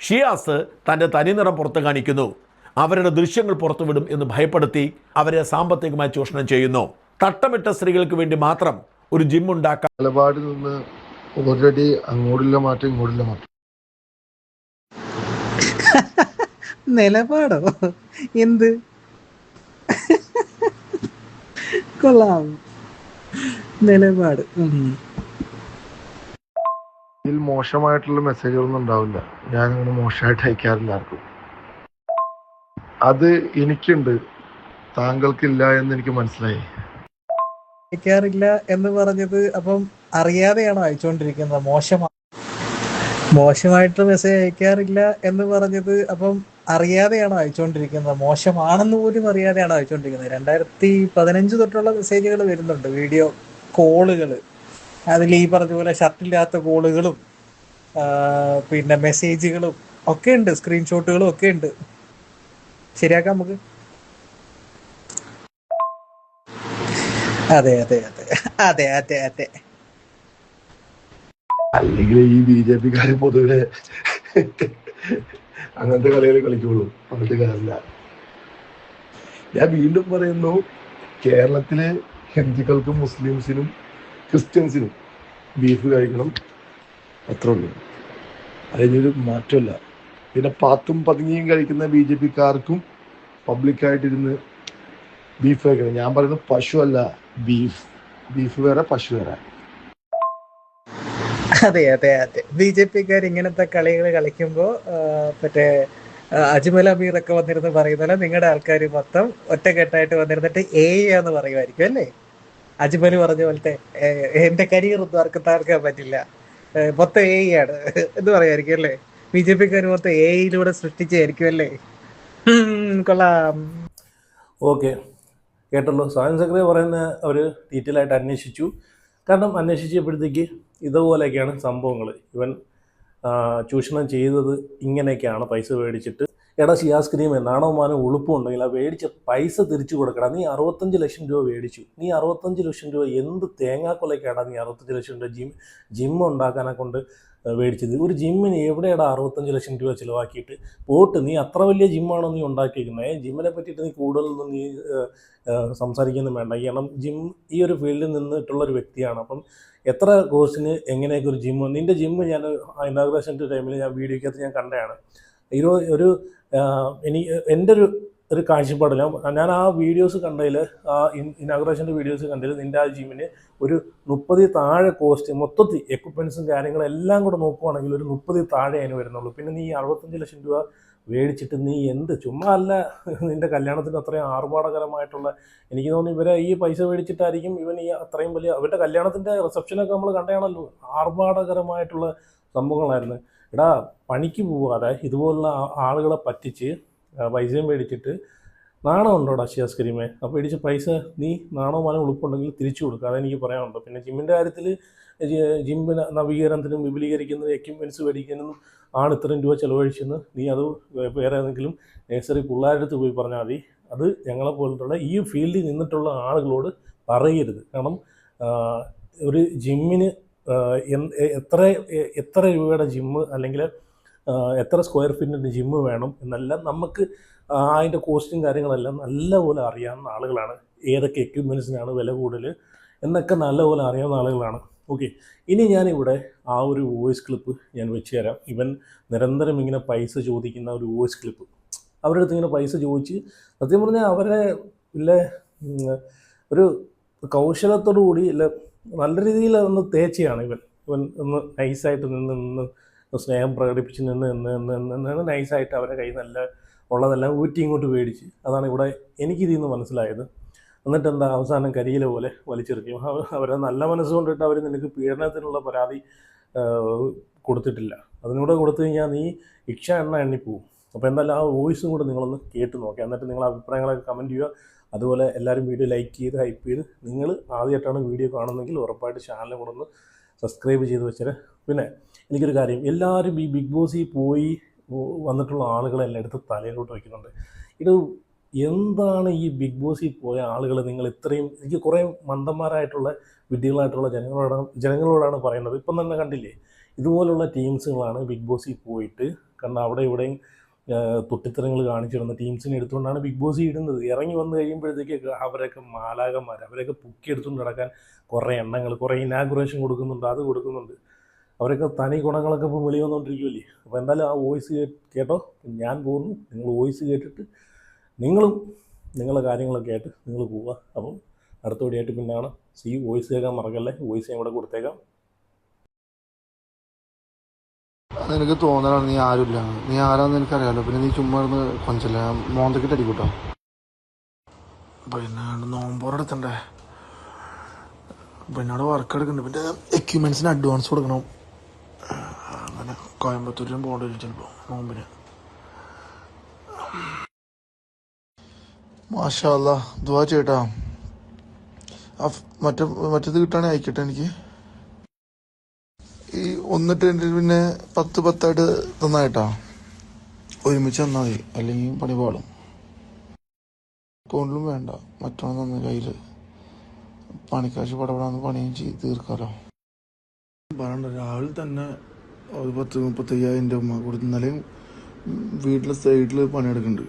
ഷിയാസ് തൻ്റെ തനിനിറം പുറത്ത് കാണിക്കുന്നു. അവരുടെ ദൃശ്യങ്ങൾ പുറത്തുവിടും എന്ന് ഭയപ്പെടുത്തി അവരെ സാമ്പത്തികമായി ചൂഷണം ചെയ്യുന്നു. തട്ടമിട്ട സ്ത്രീകൾക്ക് വേണ്ടി മാത്രം ഒരു ജിം ഉണ്ടാക്കാൻ നിലപാടിൽ നിന്ന് ഓൾറെഡി അങ്ങോട്ടുള്ള മാറ്റം ഇങ്ങോട്ടുള്ള മാറ്റം. നിലപാടോ? എന്ത് കൊള്ളാം നിലപാട്. ഇതിൽ മോശമായിട്ടുള്ള മെസ്സേജുകളൊന്നും ഉണ്ടാവില്ല. ഞാനങ്ങനെ മോശമായിട്ട് അയക്കാറില്ല ആർക്കും. അത് എനിക്കുണ്ട്, താങ്കൾക്കില്ല എന്ന് എനിക്ക് മനസ്സിലായി. അയക്കാറില്ല എന്ന് പറഞ്ഞത് അപ്പം അറിയാതെയാണോ അയച്ചുകൊണ്ടിരിക്കുന്നത്? മോശമായിട്ട് മെസ്സേജ് അയക്കാറില്ല എന്ന് പറഞ്ഞത് അപ്പം അറിയാതെയാണോ അയച്ചുകൊണ്ടിരിക്കുന്നത്? മോശമാണെന്ന് പോലും അറിയാതെയാണോ അയച്ചുകൊണ്ടിരിക്കുന്നത്? 2015 തൊട്ടുള്ള മെസ്സേജുകൾ വരുന്നുണ്ട്, വീഡിയോ കോളുകൾ. അതിൽ ഈ പറഞ്ഞ പോലെ ഷർട്ടില്ലാത്ത കോളുകളും പിന്നെ മെസ്സേജുകളും ഒക്കെ ഉണ്ട്, സ്ക്രീൻഷോട്ടുകളും ഒക്കെ ഉണ്ട്. ശരിയാക്കാം നമുക്ക്. അതെ അതെ അതെ അതെ അതെ അതെ. അല്ലെങ്കിൽ ഈ BJP-ക്കാര് പൊതുവെ അങ്ങനത്തെ കളികൾ കളിക്കുള്ളൂ, പറഞ്ഞിട്ട് കാര്യമില്ല. ഞാൻ വീണ്ടും പറയുന്നു, കേരളത്തിലെ ഹിന്ദുക്കൾക്കും മുസ്ലിംസിനും ക്രിസ്ത്യൻസിനും ബീഫ് കഴിക്കണം, അത്രേ ഉള്ളൂ. അതിനൊരു മാറ്റമില്ല. പിന്നെ പാത്തും പതുങ്ങിയും കഴിക്കുന്ന BJP-ക്കാർക്കും പബ്ലിക്കായിട്ടിരുന്ന് ബീഫ് കഴിക്കണം. ഞാൻ പറയുന്നത് പശു അല്ല, ബീഫ് വേറെ പശു വേറെ. അതെ അതെ അതെ. BJP-ക്കാർ ഇങ്ങനത്തെ കളികൾ കളിക്കുമ്പോ മറ്റേ അജ്മൽ അമീറൊക്കെ വന്നിരുന്ന് പറയുന്നല്ലോ, നിങ്ങളുടെ ആൾക്കാർ മൊത്തം ഒറ്റക്കെട്ടായിട്ട് വന്നിരുന്നിട്ട് എന്ന് പറയുമായിരിക്കും അല്ലേ? അജ്മൽ പറഞ്ഞ പോലത്തെ എന്റെ കരിയർ ഒന്നും ആർക്കും താർക്കാൻ പറ്റില്ല, മൊത്തം ആണ് എന്ന് പറയുമായിരിക്കും അല്ലേ? BJP-ക്കാർ മൊത്തം യിലൂടെ സൃഷ്ടിച്ചായിരിക്കും അല്ലേ? കൊള്ളാം. ഓക്കെ, കേട്ടല്ലോ. സായൻ സക്രിയ പറയുന്ന അവർ ഡീറ്റെയിൽ ആയിട്ട് അന്വേഷിച്ചു. കാരണം അന്വേഷിച്ചപ്പോഴത്തേക്ക് ഇതുപോലെയൊക്കെയാണ് സംഭവങ്ങൾ. ഇവൻ ചൂഷണം ചെയ്തത് ഇങ്ങനെയൊക്കെയാണ്. പൈസ മേടിച്ചിട്ട്, എടാ ഷിയാസ് കരീം, നാണോ മാനോ ഉളുപ്പുണ്ടെങ്കിൽ ആ മേടിച്ച പൈസ തിരിച്ചു കൊടുക്കണം. നീ 65 ലക്ഷം രൂപ മേടിച്ചു. നീ 65 ലക്ഷം രൂപ എന്ത് തേങ്ങാക്കൊലയ്ക്കാണ് നീ 65 ലക്ഷം രൂപ ജിം ഉണ്ടാക്കാനെ കൊണ്ട് മേടിച്ചത്? ഒരു ജിമ്മിന് എവിടെയാണ് 65 ലക്ഷം രൂപ ചിലവാക്കിയിട്ട് പോട്ട്? നീ അത്ര വലിയ ജിമ്മാണോ നീ ഉണ്ടാക്കിയിരിക്കുന്നത്? ജിമ്മിനെ പറ്റിയിട്ട് നീ കൂടുതലൊന്നും നീ സംസാരിക്കൊന്നും വേണ്ട. കാരണം ഈ ഒരു ഫീൽഡിൽ നിന്നിട്ടുള്ളൊരു വ്യക്തിയാണ്. അപ്പം എത്ര കോഴ്സിന് എങ്ങനെയൊക്കെ ഒരു ജിമ്മ്, നിൻ്റെ ജിമ്മ് ഞാൻ ഇനാഗുറേഷൻ്റെ ടൈമിൽ ഞാൻ വീഡിയോയ്ക്കകത്ത് ഞാൻ കണ്ടതാണ്. ഒരു എൻ്റെ ഒരു കാഴ്ചപ്പാടില്ല. ഞാൻ ആ വീഡിയോസ് കണ്ടതിൽ, ആ ഇനാഗുറേഷൻ്റെ വീഡിയോസ് കണ്ടതിൽ നിൻ്റെ ആ ജിമ്മിന് ഒരു 30 താഴെ കോസ്റ്റ്, മൊത്തത്തിൽ എക്യുപ്മെൻറ്റ്സും കാര്യങ്ങളും എല്ലാം കൂടെ നോക്കുവാണെങ്കിൽ ഒരു 30 താഴെ അതിന് വരുന്നുള്ളൂ. പിന്നെ നീ 65 ലക്ഷം രൂപ മേടിച്ചിട്ട് നീ എന്ത് ചുമ്മാ അല്ല നിൻ്റെ കല്യാണത്തിന് അത്രയും ആർഭാടകരമായിട്ടുള്ള, എനിക്ക് തോന്നുന്നു ഇവരെ ഈ പൈസ മേടിച്ചിട്ടായിരിക്കും ഇവൻ ഈ അത്രയും വലിയ, അവരുടെ കല്യാണത്തിൻ്റെ റിസപ്ഷനൊക്കെ നമ്മൾ കണ്ടതാണല്ലോ, ആർഭാടകരമായിട്ടുള്ള സംഭവങ്ങളായിരുന്നു. എടാ, പണിക്ക് പോവാതെ ഇതുപോലുള്ള ആളുകളെ പറ്റിച്ച് പൈസയും മേടിച്ചിട്ട് നാണം ഉണ്ടോടാ ഷിയാസ് കരീമേ? അപ്പോൾ മേടിച്ച പൈസ നീ നാണോ മാനോ ഉളുപ്പുണ്ടെങ്കിൽ തിരിച്ചു കൊടുക്കുക, അതെനിക്ക് പറയാനുണ്ട്. പിന്നെ ജിമ്മിൻ്റെ കാര്യത്തിൽ ജിമ്മിന് നവീകരണത്തിനും വിപുലീകരിക്കുന്നതിനും എക്യുപ്മെൻറ്റ്സ് മേടിക്കുന്നതിനും ആണ് ഇത്രയും രൂപ ചിലവഴിച്ചെന്ന് നീ അത് വേറെ ഏതെങ്കിലും നേഴ്സറി പിള്ളേരുടെ പോയി പറഞ്ഞാൽ മതി. അത് ഞങ്ങളെ പോലുള്ള ഈ ഫീൽഡിൽ നിന്നിട്ടുള്ള ആളുകളോട് പറയരുത്. കാരണം ഒരു ജിമ്മിന് എത്ര രൂപയുടെ ജിമ്മ്, അല്ലെങ്കിൽ എത്ര സ്ക്വയർ ഫീറ്റിൻ്റെ ജിമ്മ് വേണം എന്നെല്ലാം നമുക്ക് അതിൻ്റെ കോസ്റ്റും കാര്യങ്ങളെല്ലാം നല്ലപോലെ അറിയാവുന്ന ആളുകളാണ്. ഏതൊക്കെ എക്യുപ്മെൻറ്റ്സിനാണ് വില കൂടുതൽ എന്നൊക്കെ നല്ലപോലെ അറിയാവുന്ന ആളുകളാണ്. ഓക്കെ, ഇനി ഞാനിവിടെ ആ ഒരു വോയിസ് ക്ലിപ്പ് ഞാൻ വെച്ച് തരാം. ഇവൻ നിരന്തരം ഇങ്ങനെ പൈസ ചോദിക്കുന്ന ഒരു വോയിസ് ക്ലിപ്പ്. അവരുടെ അടുത്ത് ഇങ്ങനെ പൈസ ചോദിച്ച്, സത്യം പറഞ്ഞാൽ അവരെ ഇല്ല ഒരു കൗശലത്തോടു കൂടി ഇല്ല നല്ല രീതിയിൽ ഒന്ന് തേച്ചയാണ് ഇവൻ ഒന്ന് നൈസായിട്ട് നിന്ന് സ്നേഹം പ്രകടിപ്പിച്ച് നിന്ന് നൈസായിട്ട് അവരുടെ കയ്യിൽ നല്ല ഉള്ളതെല്ലാം ഊറ്റി ഇങ്ങോട്ട് മേടിച്ച്. അതാണ് ഇവിടെ എനിക്കിതിൽ നിന്ന് മനസ്സിലായത്. എന്നിട്ട് എന്താ, അവസാനം കരിയില പോലെ വലിച്ചെറിക്കും. അവരെ നല്ല മനസ്സുകൊണ്ടിട്ട് അവർ നിനക്ക് പീഡനത്തിനുള്ള പരാതി കൊടുത്തിട്ടില്ല. അതിനൂടെ കൊടുത്തു കഴിഞ്ഞാൽ നീ എണ്ണിപ്പോവും. അപ്പോൾ എന്തായാലും ആ വോയിസും കൂടെ നിങ്ങളൊന്ന് കേട്ട് നോക്കുക. എന്നിട്ട് നിങ്ങളുടെ അഭിപ്രായങ്ങളൊക്കെ കമൻറ്റ് ചെയ്യുക. അതുപോലെ എല്ലാവരും വീഡിയോ ലൈക്ക് ചെയ്ത് ഹൈപ്പ് ചെയ്ത്, നിങ്ങൾ ആദ്യമായിട്ടാണ് വീഡിയോ കാണുന്നതെങ്കിൽ ഉറപ്പായിട്ട് ചാനൽ കൂടെ ഒന്ന് സബ്സ്ക്രൈബ് ചെയ്ത് വെച്ചാൽ. പിന്നെ എനിക്കൊരു കാര്യം, എല്ലാവരും ഈ ബിഗ് ബോസിൽ പോയി വന്നിട്ടുള്ള ആളുകളെല്ലാം എടുത്ത് തലയിലോട്ട് വയ്ക്കുന്നുണ്ട്. ഇത് എന്താണ് ഈ ബിഗ് ബോസിൽ പോയ ആളുകൾ നിങ്ങൾ ഇത്രയും, എനിക്ക് കുറേ മന്ദന്മാരായിട്ടുള്ള വിഡ്ഢികളായിട്ടുള്ള ജനങ്ങളോടാണ് പറയുന്നത്. ഇപ്പം തന്നെ കണ്ടില്ലേ, ഇതുപോലുള്ള ടീംസുകളാണ് ബിഗ് ബോസിൽ പോയിട്ട് അവിടെ ഇവിടെയും തുട്ടിത്തരങ്ങൾ കാണിച്ചിരുന്ന ടീംസിനെ എടുത്തുകൊണ്ടാണ് ബിഗ് ബോസ് ഇടുന്നത്. ഇറങ്ങി വന്നു കഴിയുമ്പോഴത്തേക്ക് അവരൊക്കെ മാലാകന്മാർ, അവരൊക്കെ പൊക്കിയെടുത്തുകൊണ്ട് നടക്കാൻ കുറേ എണ്ണങ്ങൾ, കുറേ ഇനാഗുറേഷൻ കൊടുക്കുന്നുണ്ട്, അത് കൊടുക്കുന്നുണ്ട്. അവരൊക്കെ തനി ഗുണങ്ങളൊക്കെ ഇപ്പോൾ വെളി വന്നുകൊണ്ടിരിക്കുമല്ലേ. അപ്പോൾ എന്തായാലും ആ വോയിസ് കേട്ടോ. ഞാൻ പോകുന്നു, നിങ്ങൾ വോയിസ് കേട്ടിട്ട് നിങ്ങളും നിങ്ങളുടെ കാര്യങ്ങളൊക്കെ ആയിട്ട് നിങ്ങൾ പോവുക. അപ്പം അടുത്ത വീഡിയോയായിട്ട് പിന്നാണ്. വോയിസ് കേൾക്കാൻ മറക്കല്ലേ. വോയിസ് ഞാൻ ഇവിടെ കൊടുത്തേക്കാം. അതെനിക്ക് തോന്നലാണ് നീ ആരുമില്ല, നീ ആരാന്ന് എനിക്കറിയാലോ. പിന്നെ നീ ചുമ്മാ ഇരുന്ന് കൊഞ്ചല്ല, മോന്തക്കിട്ട് അടിക്കൂട്ടോ. പിന്നെ നോമ്പോറെടുത്തണ്ടേ, പിന്നെ അവിടെ വർക്ക് എടുക്കുന്നുണ്ട്, പിന്നെ എക്യുപ്മെൻറ്റ്സിന് അഡ്വാൻസ് കൊടുക്കണം. അങ്ങനെ കോയമ്പത്തൂരിലും പോകേണ്ടി വരും ചിലപ്പോൾ നോമ്പിന്. മാഷാ അല്ലാ, ദുആ ചെയ്യട്ടാ. മറ്റേത് കിട്ടുകയാണെങ്കിൽ അയക്കട്ടെ എനിക്ക്. ഈ 1 പിന്നെ 10 തന്നായിട്ടാ, ഒരുമിച്ച് തന്നാൽ മതി, അല്ലെങ്കിൽ പണി പാടും. അക്കൗണ്ടിലും വേണ്ട, മറ്റൊന്ന് തന്ന കയ്യിൽ പണിക്കാശ് പടപടാന്ന് പണിയും ചെയ്ത് തീർക്കാലോ. പറയണ്ട, രാവിലെ തന്നെ ഒരു 30-35,000 ഉമ്മ കൊടുത്ത്. ഇന്നലെയും വീട്ടിലെ സൈഡിൽ പണിയെടുക്കുന്നുണ്ട്.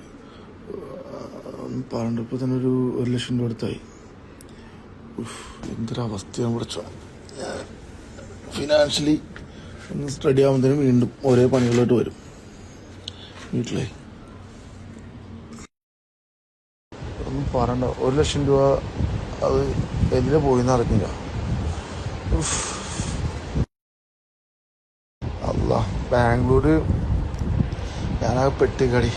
പറയണ്ട, ഇപ്പോൾ തന്നെ ഒരു 1,00,000 രൂപ അടുത്തായി. എന്തൊരവസ്ഥയാണ് പഠിച്ചോ. ഫിനാൻഷ്യലി ഒന്ന് സ്റ്റഡി ആകുമ്പോഴത്തേനും വീണ്ടും ഓരോ പണികളായിട്ട് വരും വീട്ടിലെ. ഒന്നും പറയണ്ട, 1,00,000 രൂപ അത് എന്തിനാ പോയിന്ന് അറിഞ്ഞില്ല. അല്ല, ബാംഗ്ലൂര് ഞാനാകെ പെട്ടിക്കടി.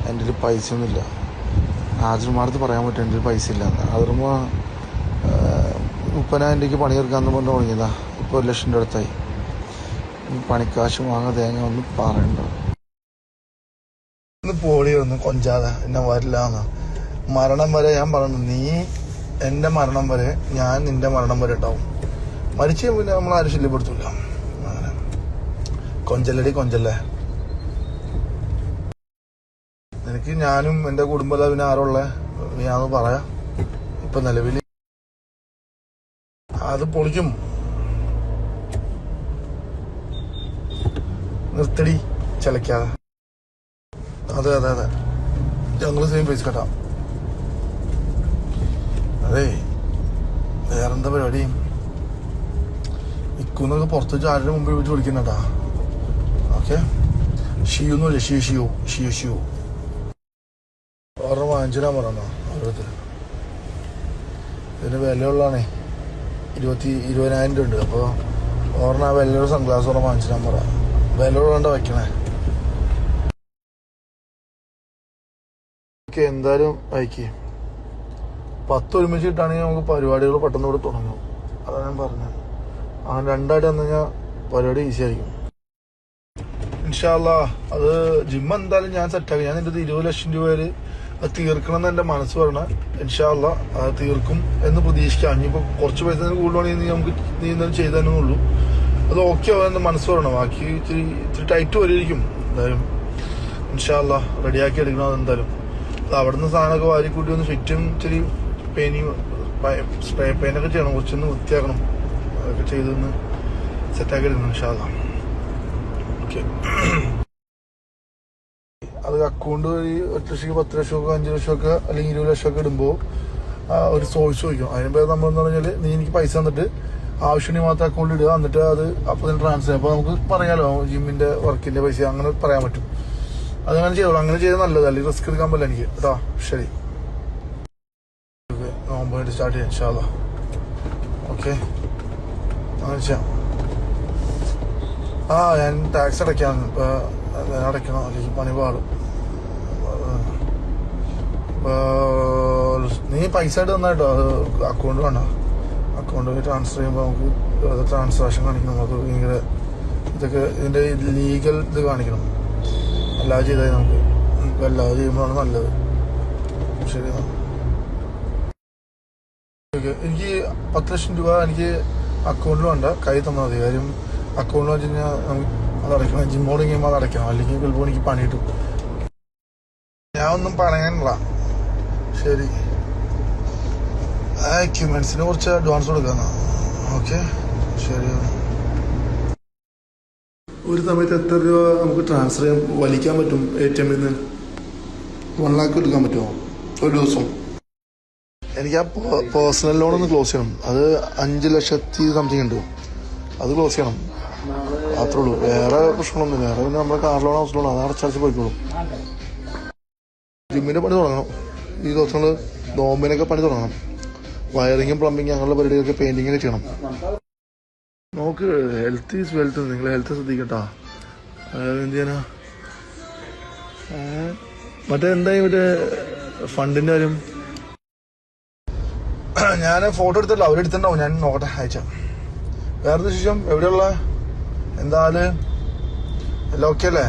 എൻ്റെ ഒരു പൈസ ഒന്നുമില്ല. ആദ്യമാടത്ത് പറയാൻ പറ്റും എൻ്റെ ഒരു പൈസ ഇല്ല. അതിർമ 30,000 രൂപയ്ക്ക് പണിയെടുക്കാമെന്ന് പറഞ്ഞു തുടങ്ങിയതാ. ഇപ്പോൾ 1,00,000 രൂപ അടുത്തായി. പണിക്കാശ് വാങ്ങാൻ തേങ്ങ ഒന്നും പറയണ്ട. ഒന്ന് പോടി ഒന്ന് കൊഞ്ചാതെ എന്നെ വരില്ലാന്ന്. മരണം വരെ ഞാൻ പറഞ്ഞു, നീ എൻ്റെ മരണം വരെ ഞാൻ നിൻ്റെ മരണം വരെ ഉണ്ടാവും. മരിച്ചു പിന്നെ നമ്മളാരും ശല്യപ്പെടുത്തൂല. അങ്ങനെ കൊഞ്ചല്ലടി കൊഞ്ചല്ലേ. എനിക്ക് ഞാനും എൻ്റെ കുടുംബം പിന്നെ ആരുള്ള ഞാന്ന് പറയാം. ഇപ്പൊ നിലവിൽ അത് പൊളിക്കും. നിർത്തടി ചലക്കാതെ. അതെ അതെ അതെ, ഞങ്ങൾ സെയിം പൈസ കെട്ടാം. അതെ, വേറെന്താ പരിപാടി? ഇക്കുന്നൊക്കെ പുറത്ത് വെച്ച് ആരുടെ മുമ്പിൽ വെച്ച് വിളിക്കുന്നട്ടാ. ഓക്കെ, ഷിയൂന്നല്ലേ, ഷിയു ഓർമ്മ വാങ്ങിച്ചിടാൻ പറഞ്ഞോ ഓരോരുത്തർ. ഇതിന് വിലയുള്ളതാണേ 20,000 രൂപ ഉണ്ട്. അപ്പോൾ ഓർമ്മ വിലയുള്ള സൺഗ്ലാസ് ഓർമ്മ വാങ്ങിച്ചിടാൻ പറ. വിലയുള്ളതാണ്ട വയ്ക്കണേ. എന്തായാലും അയക്ക്. 10 ഒരുമിച്ച് കിട്ടുകയാണെങ്കിൽ നമുക്ക് പരിപാടികൾ പെട്ടെന്ന് ഇവിടെ തുടങ്ങും. അതാണ് ഞാൻ പറഞ്ഞത്. അങ്ങനെ 2 ആയിട്ട് വന്നു കഴിഞ്ഞാൽ പരിപാടി ഈസി ആയിരിക്കും. ഇൻഷാ അല്ലാ അത് ജിം എന്തായാലും ഞാൻ സെറ്റാക്കി. ഞാൻ എൻ്റെ 20,00,000 രൂപയിൽ അത് തീർക്കണം എന്ന് എൻ്റെ മനസ്സ് പറഞ്ഞ. ഇൻഷാ അല്ലാ അത് തീർക്കും എന്ന് പ്രതീക്ഷിക്കാം. ഇനിയിപ്പോൾ കുറച്ച് പൈസ കൂടുതലാണെങ്കിൽ നീ എന്തായാലും ചെയ്തു തന്നെ ഉള്ളൂ. അത് ഓക്കെ ആവാൻ എൻ്റെ മനസ്സ് പറയണം. ബാക്കി ഇത്തിരി ടൈറ്റ് വരിയിരിക്കും. എന്തായാലും ഇൻഷാ അല്ലാ റെഡിയാക്കി എടുക്കണം. അതെന്തായാലും അത് അവിടെ നിന്ന് സാധനമൊക്കെ വാരിക്കൂട്ടി ഒന്ന് ഫിറ്റും ഇത്തിരി സ്പ്രേ പെയിൻ്റൊക്കെ ചെയ്യണം. കുറച്ചൊന്ന് വൃത്തിയാക്കണം. അതൊക്കെ ചെയ്തൊന്ന് സെറ്റാക്കി എടുക്കണം ഇൻഷാ അല്ലാ. ഓക്കെ, അത് അക്കൗണ്ട് വഴി 1,00,000 10 ലക്ഷമൊക്കെ 5 ലക്ഷമൊക്കെ അല്ലെങ്കിൽ 20 ലക്ഷമൊക്കെ ഇടുമ്പോൾ ഒരു സോഴ്സ് ചോദിക്കും. അതിനുമ്പോൾ നമ്മളെന്ന് പറഞ്ഞാൽ നീ എനിക്ക് പൈസ തന്നിട്ട് ആവശ്യമുണ്ടെങ്കിൽ മാത്രം അക്കൗണ്ടിൽ ഇടുക. എന്നിട്ട് അത് അപ്പോൾ തന്നെ ട്രാൻസ്ഫർ. അപ്പോൾ നമുക്ക് പറയാലോ ജിമ്മിൻ്റെ വർക്കിൻ്റെ പൈസ അങ്ങനെ പറയാൻ പറ്റും. അതങ്ങനെ ചെയ്തോളൂ. അങ്ങനെ ചെയ്താൽ നല്ലത്. അല്ലെങ്കിൽ റിസ്ക് എടുക്കാൻ പറ്റില്ല എനിക്ക് കേട്ടോ. ശരി, ഓക്കെ, നോമ്പായിട്ട് സ്റ്റാർട്ട് ചെയ്യാം ഇൻഷാ അല്ലാ. ഓക്കെ, അങ്ങനെ ചെയ്യാം. ഞാൻ ടാക്സ് അടയ്ക്കാൻ അടയ്ക്കണം, അല്ലെങ്കിൽ പണി പാടും. നീ പൈസ ആയിട്ട് തന്നായിട്ടോ. അത് അക്കൗണ്ട് വേണ്ട, അക്കൗണ്ട് വഴി ട്രാൻസ്ഫർ ചെയ്യുമ്പോൾ നമുക്ക് ട്രാൻസാക്ഷൻ കാണിക്കണം. നമുക്ക് ഭയങ്കര ഇതൊക്കെ ഇതിൻ്റെ ലീഗൽ ഇത് കാണിക്കണം. അല്ലാതെ ചെയ്താൽ നമുക്ക് അല്ലാതെ ചെയ്യുമ്പോഴാണ് നല്ലത്. ശരി, ഓക്കെ. എനിക്ക് 10 ലക്ഷം രൂപ എനിക്ക് അക്കൗണ്ടിൽ വേണ്ട, കൈ തന്നാൽ മതി. കാര്യം അക്കൗണ്ടിൽ വെച്ച് കഴിഞ്ഞാൽ നമുക്ക് അത് അടയ്ക്കണം. ജിമ്മോട് കഴിയുമ്പോൾ അത് അടയ്ക്കണം, അല്ലെങ്കിൽ ചിലപ്പോൾ എനിക്ക് പണി കിട്ടും. ഞാൻ ഒന്നും പറയാനില്ല. ശരി, എക്യുപ്മെന്റ്സിന് കുറച്ച് അഡ്വാൻസ് കൊടുക്കാന്നാ. ഓക്കെ, ശരി. ഒരു സമയത്ത് എത്ര രൂപ നമുക്ക് ട്രാൻസ്ഫർ ചെയ്യാൻ വലിക്കാൻ പറ്റും ATM ൽ നിന്ന്? 1 lakh എടുക്കാൻ പറ്റുമോ ഒരു ദിവസം? എനിക്ക് ആ പേഴ്സണൽ ലോൺ ഒന്ന് ക്ലോസ് ചെയ്യണം. അത് 5 ലക്ഷത്തി സംതിങ് ഉണ്ട്. അത് ക്ലോസ് ചെയ്യണം, അത്രേ ഉള്ളൂ. വേറെ പ്രശ്നമൊന്നുമില്ല. വേറെ പിന്നെ നമ്മുടെ കാർ ലോൺ, ഹൗസ് ലോൺ അത് അടച്ചടച്ച് പോയിക്കോളും. ജിമ്മിൻ്റെ പണി തുടങ്ങണം ഈ ദിവസങ്ങൾ. നോമ്പിനൊക്കെ പണി തുടങ്ങണം. വയറിങ്ങും പ്ലംബിങ്ങും അങ്ങനെയുള്ള പരിപാടികളൊക്കെ പെയിൻറ്റിങ്ങൊക്കെ ചെയ്യണം. നോക്ക്, ഹെൽത്ത് ഈസ് വെൽത്ത്. നിങ്ങൾ ഹെൽത്ത് ശ്രദ്ധിക്കട്ടാ. എന്ത് ചെയ്യാനാ? മറ്റേ എന്തായി മറ്റേ ഫണ്ടിൻ്റെ കാര്യം? ഞാൻ ഫോട്ടോ എടുത്തല്ലോ, അവരെടുത്തിട്ടുണ്ടാവും. ഞാൻ നോക്കട്ടെ, അയച്ചാ. വേറെ വിശേഷം? എവിടെയുള്ള എന്താല്? എല്ലാം ഓക്കെ അല്ലേ?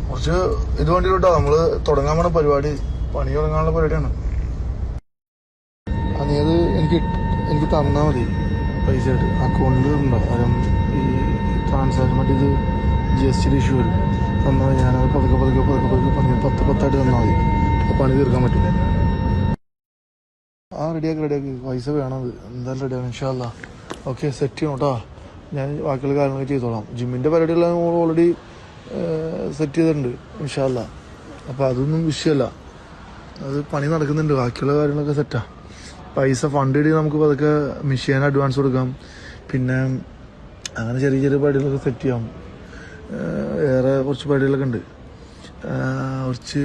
കുറച്ച് ഇത് വേണ്ടി കേട്ടോ, നമ്മൾ തുടങ്ങാൻ പോണ പരിപാടി, പണി തുടങ്ങാനുള്ള പരിപാടിയാണ്. നീ അത് എനിക്ക് തന്നാൽ മതി പൈസ ആയിട്ട്. അക്കൗണ്ടിൽ ഉണ്ടോ? കാരണം ഈ ട്രാൻസാക്ഷൻ മറ്റേ ഇത് GST ഇഷ്യൂ വരും. തന്നാൽ ഞാനത് പതുക്കെ പണി 10 തന്നാൽ മതി. അപ്പോൾ പണി തീർക്കാൻ പറ്റും. റെഡിയാക്കി. പൈസ വേണത് എന്തായാലും റെഡിയാണ് ഇൻഷാ അല്ലാ. ഓക്കെ, സെറ്റ് ചെയ്യണം കേട്ടോ. ഞാൻ ബാക്കിയുള്ള കാര്യങ്ങളൊക്കെ ചെയ്തോളാം. ജിമ്മിൻ്റെ പരിപാടിയെല്ലാം ഓൾറെഡി സെറ്റ് ചെയ്തിട്ടുണ്ട് ഇൻഷാ അല്ലാ. അപ്പോൾ അതൊന്നും വിഷയമല്ല, അത് പണി നടക്കുന്നുണ്ട്. ബാക്കിയുള്ള കാര്യങ്ങളൊക്കെ സെറ്റാണ്. പൈസ ഫണ്ട് ഇടി നമുക്ക് അതൊക്കെ മെഷീൻ അഡ്വാൻസ് കൊടുക്കാം. പിന്നെ അങ്ങനെ ചെറിയ പരിപാടികളൊക്കെ സെറ്റ് ചെയ്യാം. വേറെ കുറച്ച് പരിപാടികളൊക്കെ ഉണ്ട്. കുറച്ച്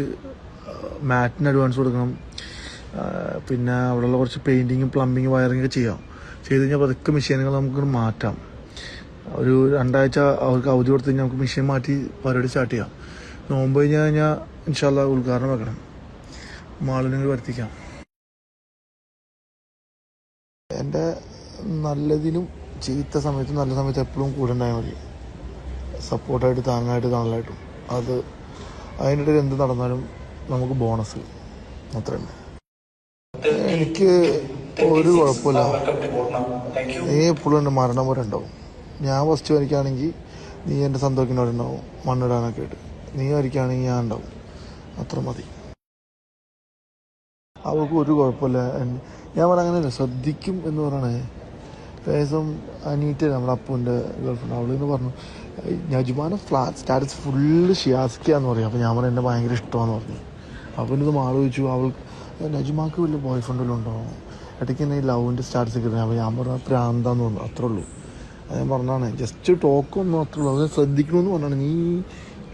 മാറ്റിന് അഡ്വാൻസ് കൊടുക്കണം. പിന്നെ അവിടെയുള്ള കുറച്ച് പെയിൻറ്റിങ്ങും പ്ലംബിങ്ങും വയറിങ്ങൊക്കെ ചെയ്യാം. ചെയ്ത് കഴിഞ്ഞാൽ അതൊക്കെ മെഷീനുകൾ നമുക്ക് മാറ്റാം. ഒരു 2 ആഴ്ച അവർക്ക് അവധി കൊടുത്തു കഴിഞ്ഞാൽ നമുക്ക് മെഷീൻ മാറ്റി പരിപാടി സ്റ്റാർട്ട് ചെയ്യാം. നോമ്പ് കഴിഞ്ഞാൽ ഇൻഷാ അല്ലാ ഉദ്ഘാടനം വെക്കണം. മാളിനെ വരുത്തിക്കാം. എൻ്റെ നല്ലതിനും ചീത്ത സമയത്തും നല്ല സമയത്ത് എപ്പോഴും കൂടെ ഉണ്ടായാൽ മതി. സപ്പോർട്ടായിട്ട്, താങ്ങായിട്ട്, തണലായിട്ടും. അതിനിടെ എന്ത് നടന്നാലും നമുക്ക് ബോണസ് അത്ര തന്നെ. എനിക്ക് ഒരു കുഴപ്പമില്ല. നീ എപ്പോഴും എൻ്റെ മരണം വരെ ഉണ്ടാവും. ഞാൻ ഫസ്റ്റ് വരയ്ക്കുകയാണെങ്കിൽ നീ എൻ്റെ സന്തോഷത്തിനോടെ ഉണ്ടാവും, മണ്ണിടാനൊക്കെ ആയിട്ട്. നീ വരയ്ക്കുകയാണെങ്കിൽ ഞാൻ ഉണ്ടാവും, അത്ര മതി. അവൾക്ക് ഒരു കുഴപ്പമില്ല. ഞാൻ പറഞ്ഞ അങ്ങനെയല്ല, ശ്രദ്ധിക്കും എന്ന് പറയണേ. ദിവസം അനീറ്റ നമ്മുടെ അപ്പൂൻ്റെ ഗേൾഫ്രണ്ട്, അവളെന്ന് പറഞ്ഞു നജുമാനെ ഫ്ലാറ്റ് സ്റ്റാറ്റസ് ഫുള്ള് ഷിയാസ്കിയാന്ന് പറയും. അപ്പോൾ ഞാൻ പറഞ്ഞു എന്നെ ഭയങ്കര ഇഷ്ടമാണെന്ന് പറഞ്ഞു. അപ്പോൾ ഇത് ആലോചിച്ചു, അവൾ നജുമാക്ക് വലിയ ബോയ് ഫ്രണ്ടിലും ഉണ്ടാവും, ഇടയ്ക്ക് തന്നെ ഈ ലവിൻ്റെ സ്റ്റാറ്റസ് കിട്ടുന്നത്. അപ്പോൾ ഞാൻ പറഞ്ഞാൽ പ്രാന്താന്ന് തോന്നുന്നു, അത്രേ ഉള്ളൂ. ഞാൻ പറഞ്ഞാണ് ജസ്റ്റ് ടോക്കൊന്നും അത്രേ ഉള്ളൂ. അത് ശ്രദ്ധിക്കണമെന്ന് പറഞ്ഞാണ്. നീ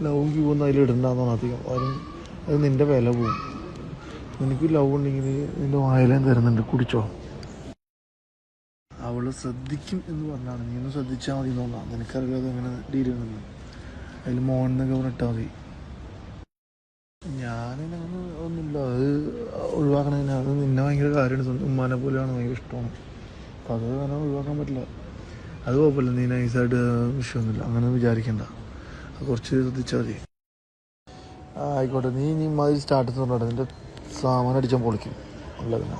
ലവും ക്യൂവൊന്നും അതിൽ ഇടണ്ടെന്ന് പറഞ്ഞാൽ അധികം അത് നിൻ്റെ വില പോവും. നിനക്ക് ലവ് ഉണ്ടെങ്കിൽ നിൻ്റെ വായിലേം തരുന്നുണ്ട്, കുടിച്ചോ. അവൾ ശ്രദ്ധിക്കും എന്ന് പറഞ്ഞാണ്. നീ ഒന്ന് ശ്രദ്ധിച്ചാൽ മതി എന്ന് പറഞ്ഞാൽ. നിനക്കറിയാതെ അങ്ങനെ ഡീൽ ചെയ്യണമെന്ന്. അതിൽ മോനെന്നൊക്കെ പറഞ്ഞിട്ടാൽ മതി. ഞാനങ്ങനെ ഒന്നുമില്ല, അത് ഒഴിവാക്കണതിന്. അത് നിന്നെ ഭയങ്കര കാര്യമാണ്, ഉമ്മാനെ പോലെയാണ്, ഭയങ്കര ഇഷ്ടമാണ്. അപ്പം അത് അങ്ങനെ ഒഴിവാക്കാൻ പറ്റില്ല. അത് കുഴപ്പമില്ല, നീ നൈസായിട്ട് വിഷയമൊന്നുമില്ല, അങ്ങനെ വിചാരിക്കണ്ട. അത് കുറച്ച് ശ്രദ്ധിച്ചാൽ മതി. ആയിക്കോട്ടെ, നീ മാതിരി സ്റ്റാർട്ടസ് പറഞ്ഞോട്ടെ. നിൻ്റെ സാമാനം അടിച്ചാൽ പൊളിക്കും. ഉള്ളതിനാ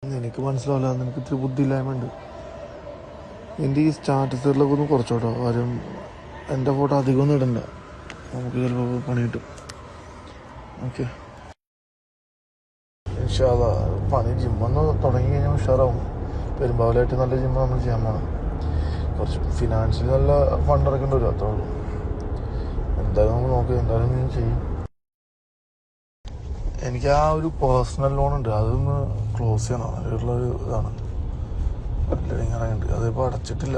നിനക്ക് മനസ്സിലാവില്ല, നിനക്ക് ഇത്തിരി ബുദ്ധിയില്ലായ്മ ഉണ്ട്. എൻ്റെ ഈ സ്റ്റാറ്റസുകളിലൊക്കെ ഒന്ന് കുറച്ചോട്ടോ. കാര്യം എൻ്റെ ഫോട്ടോ അധികമൊന്നും ഇടണ്ട, നമുക്ക് ചിലപ്പോൾ പണി കിട്ടും. ഓക്കെ, ഇൻഷാ അല്ലാ. പണി ജിമ്മൊന്ന് തുടങ്ങി കഴിഞ്ഞാൽ ഉഷാറാവും. പെരുമ്പാവൂരായിട്ട് നല്ല ജിമ്മ് നമ്മൾ ചെയ്യാൻ പോകണം. കുറച്ച് ഫിനാൻഷ്യലി നല്ല ഫണ്ട് ഇറക്കേണ്ടി വരും, അത്രേ ഉള്ളൂ. എന്തായാലും നമുക്ക് നോക്കാം, എന്തായാലും നീ ചെയ്യും. എനിക്ക് ആ ഒരു പേഴ്സണൽ ലോൺ ഉണ്ട്, അതൊന്ന് ക്ലോസ് ചെയ്യണം. അതിലുള്ളൊരു ഇതാണ് ഇങ്ങനെയുണ്ട്. അതിപ്പോൾ അടച്ചിട്ടില്ല.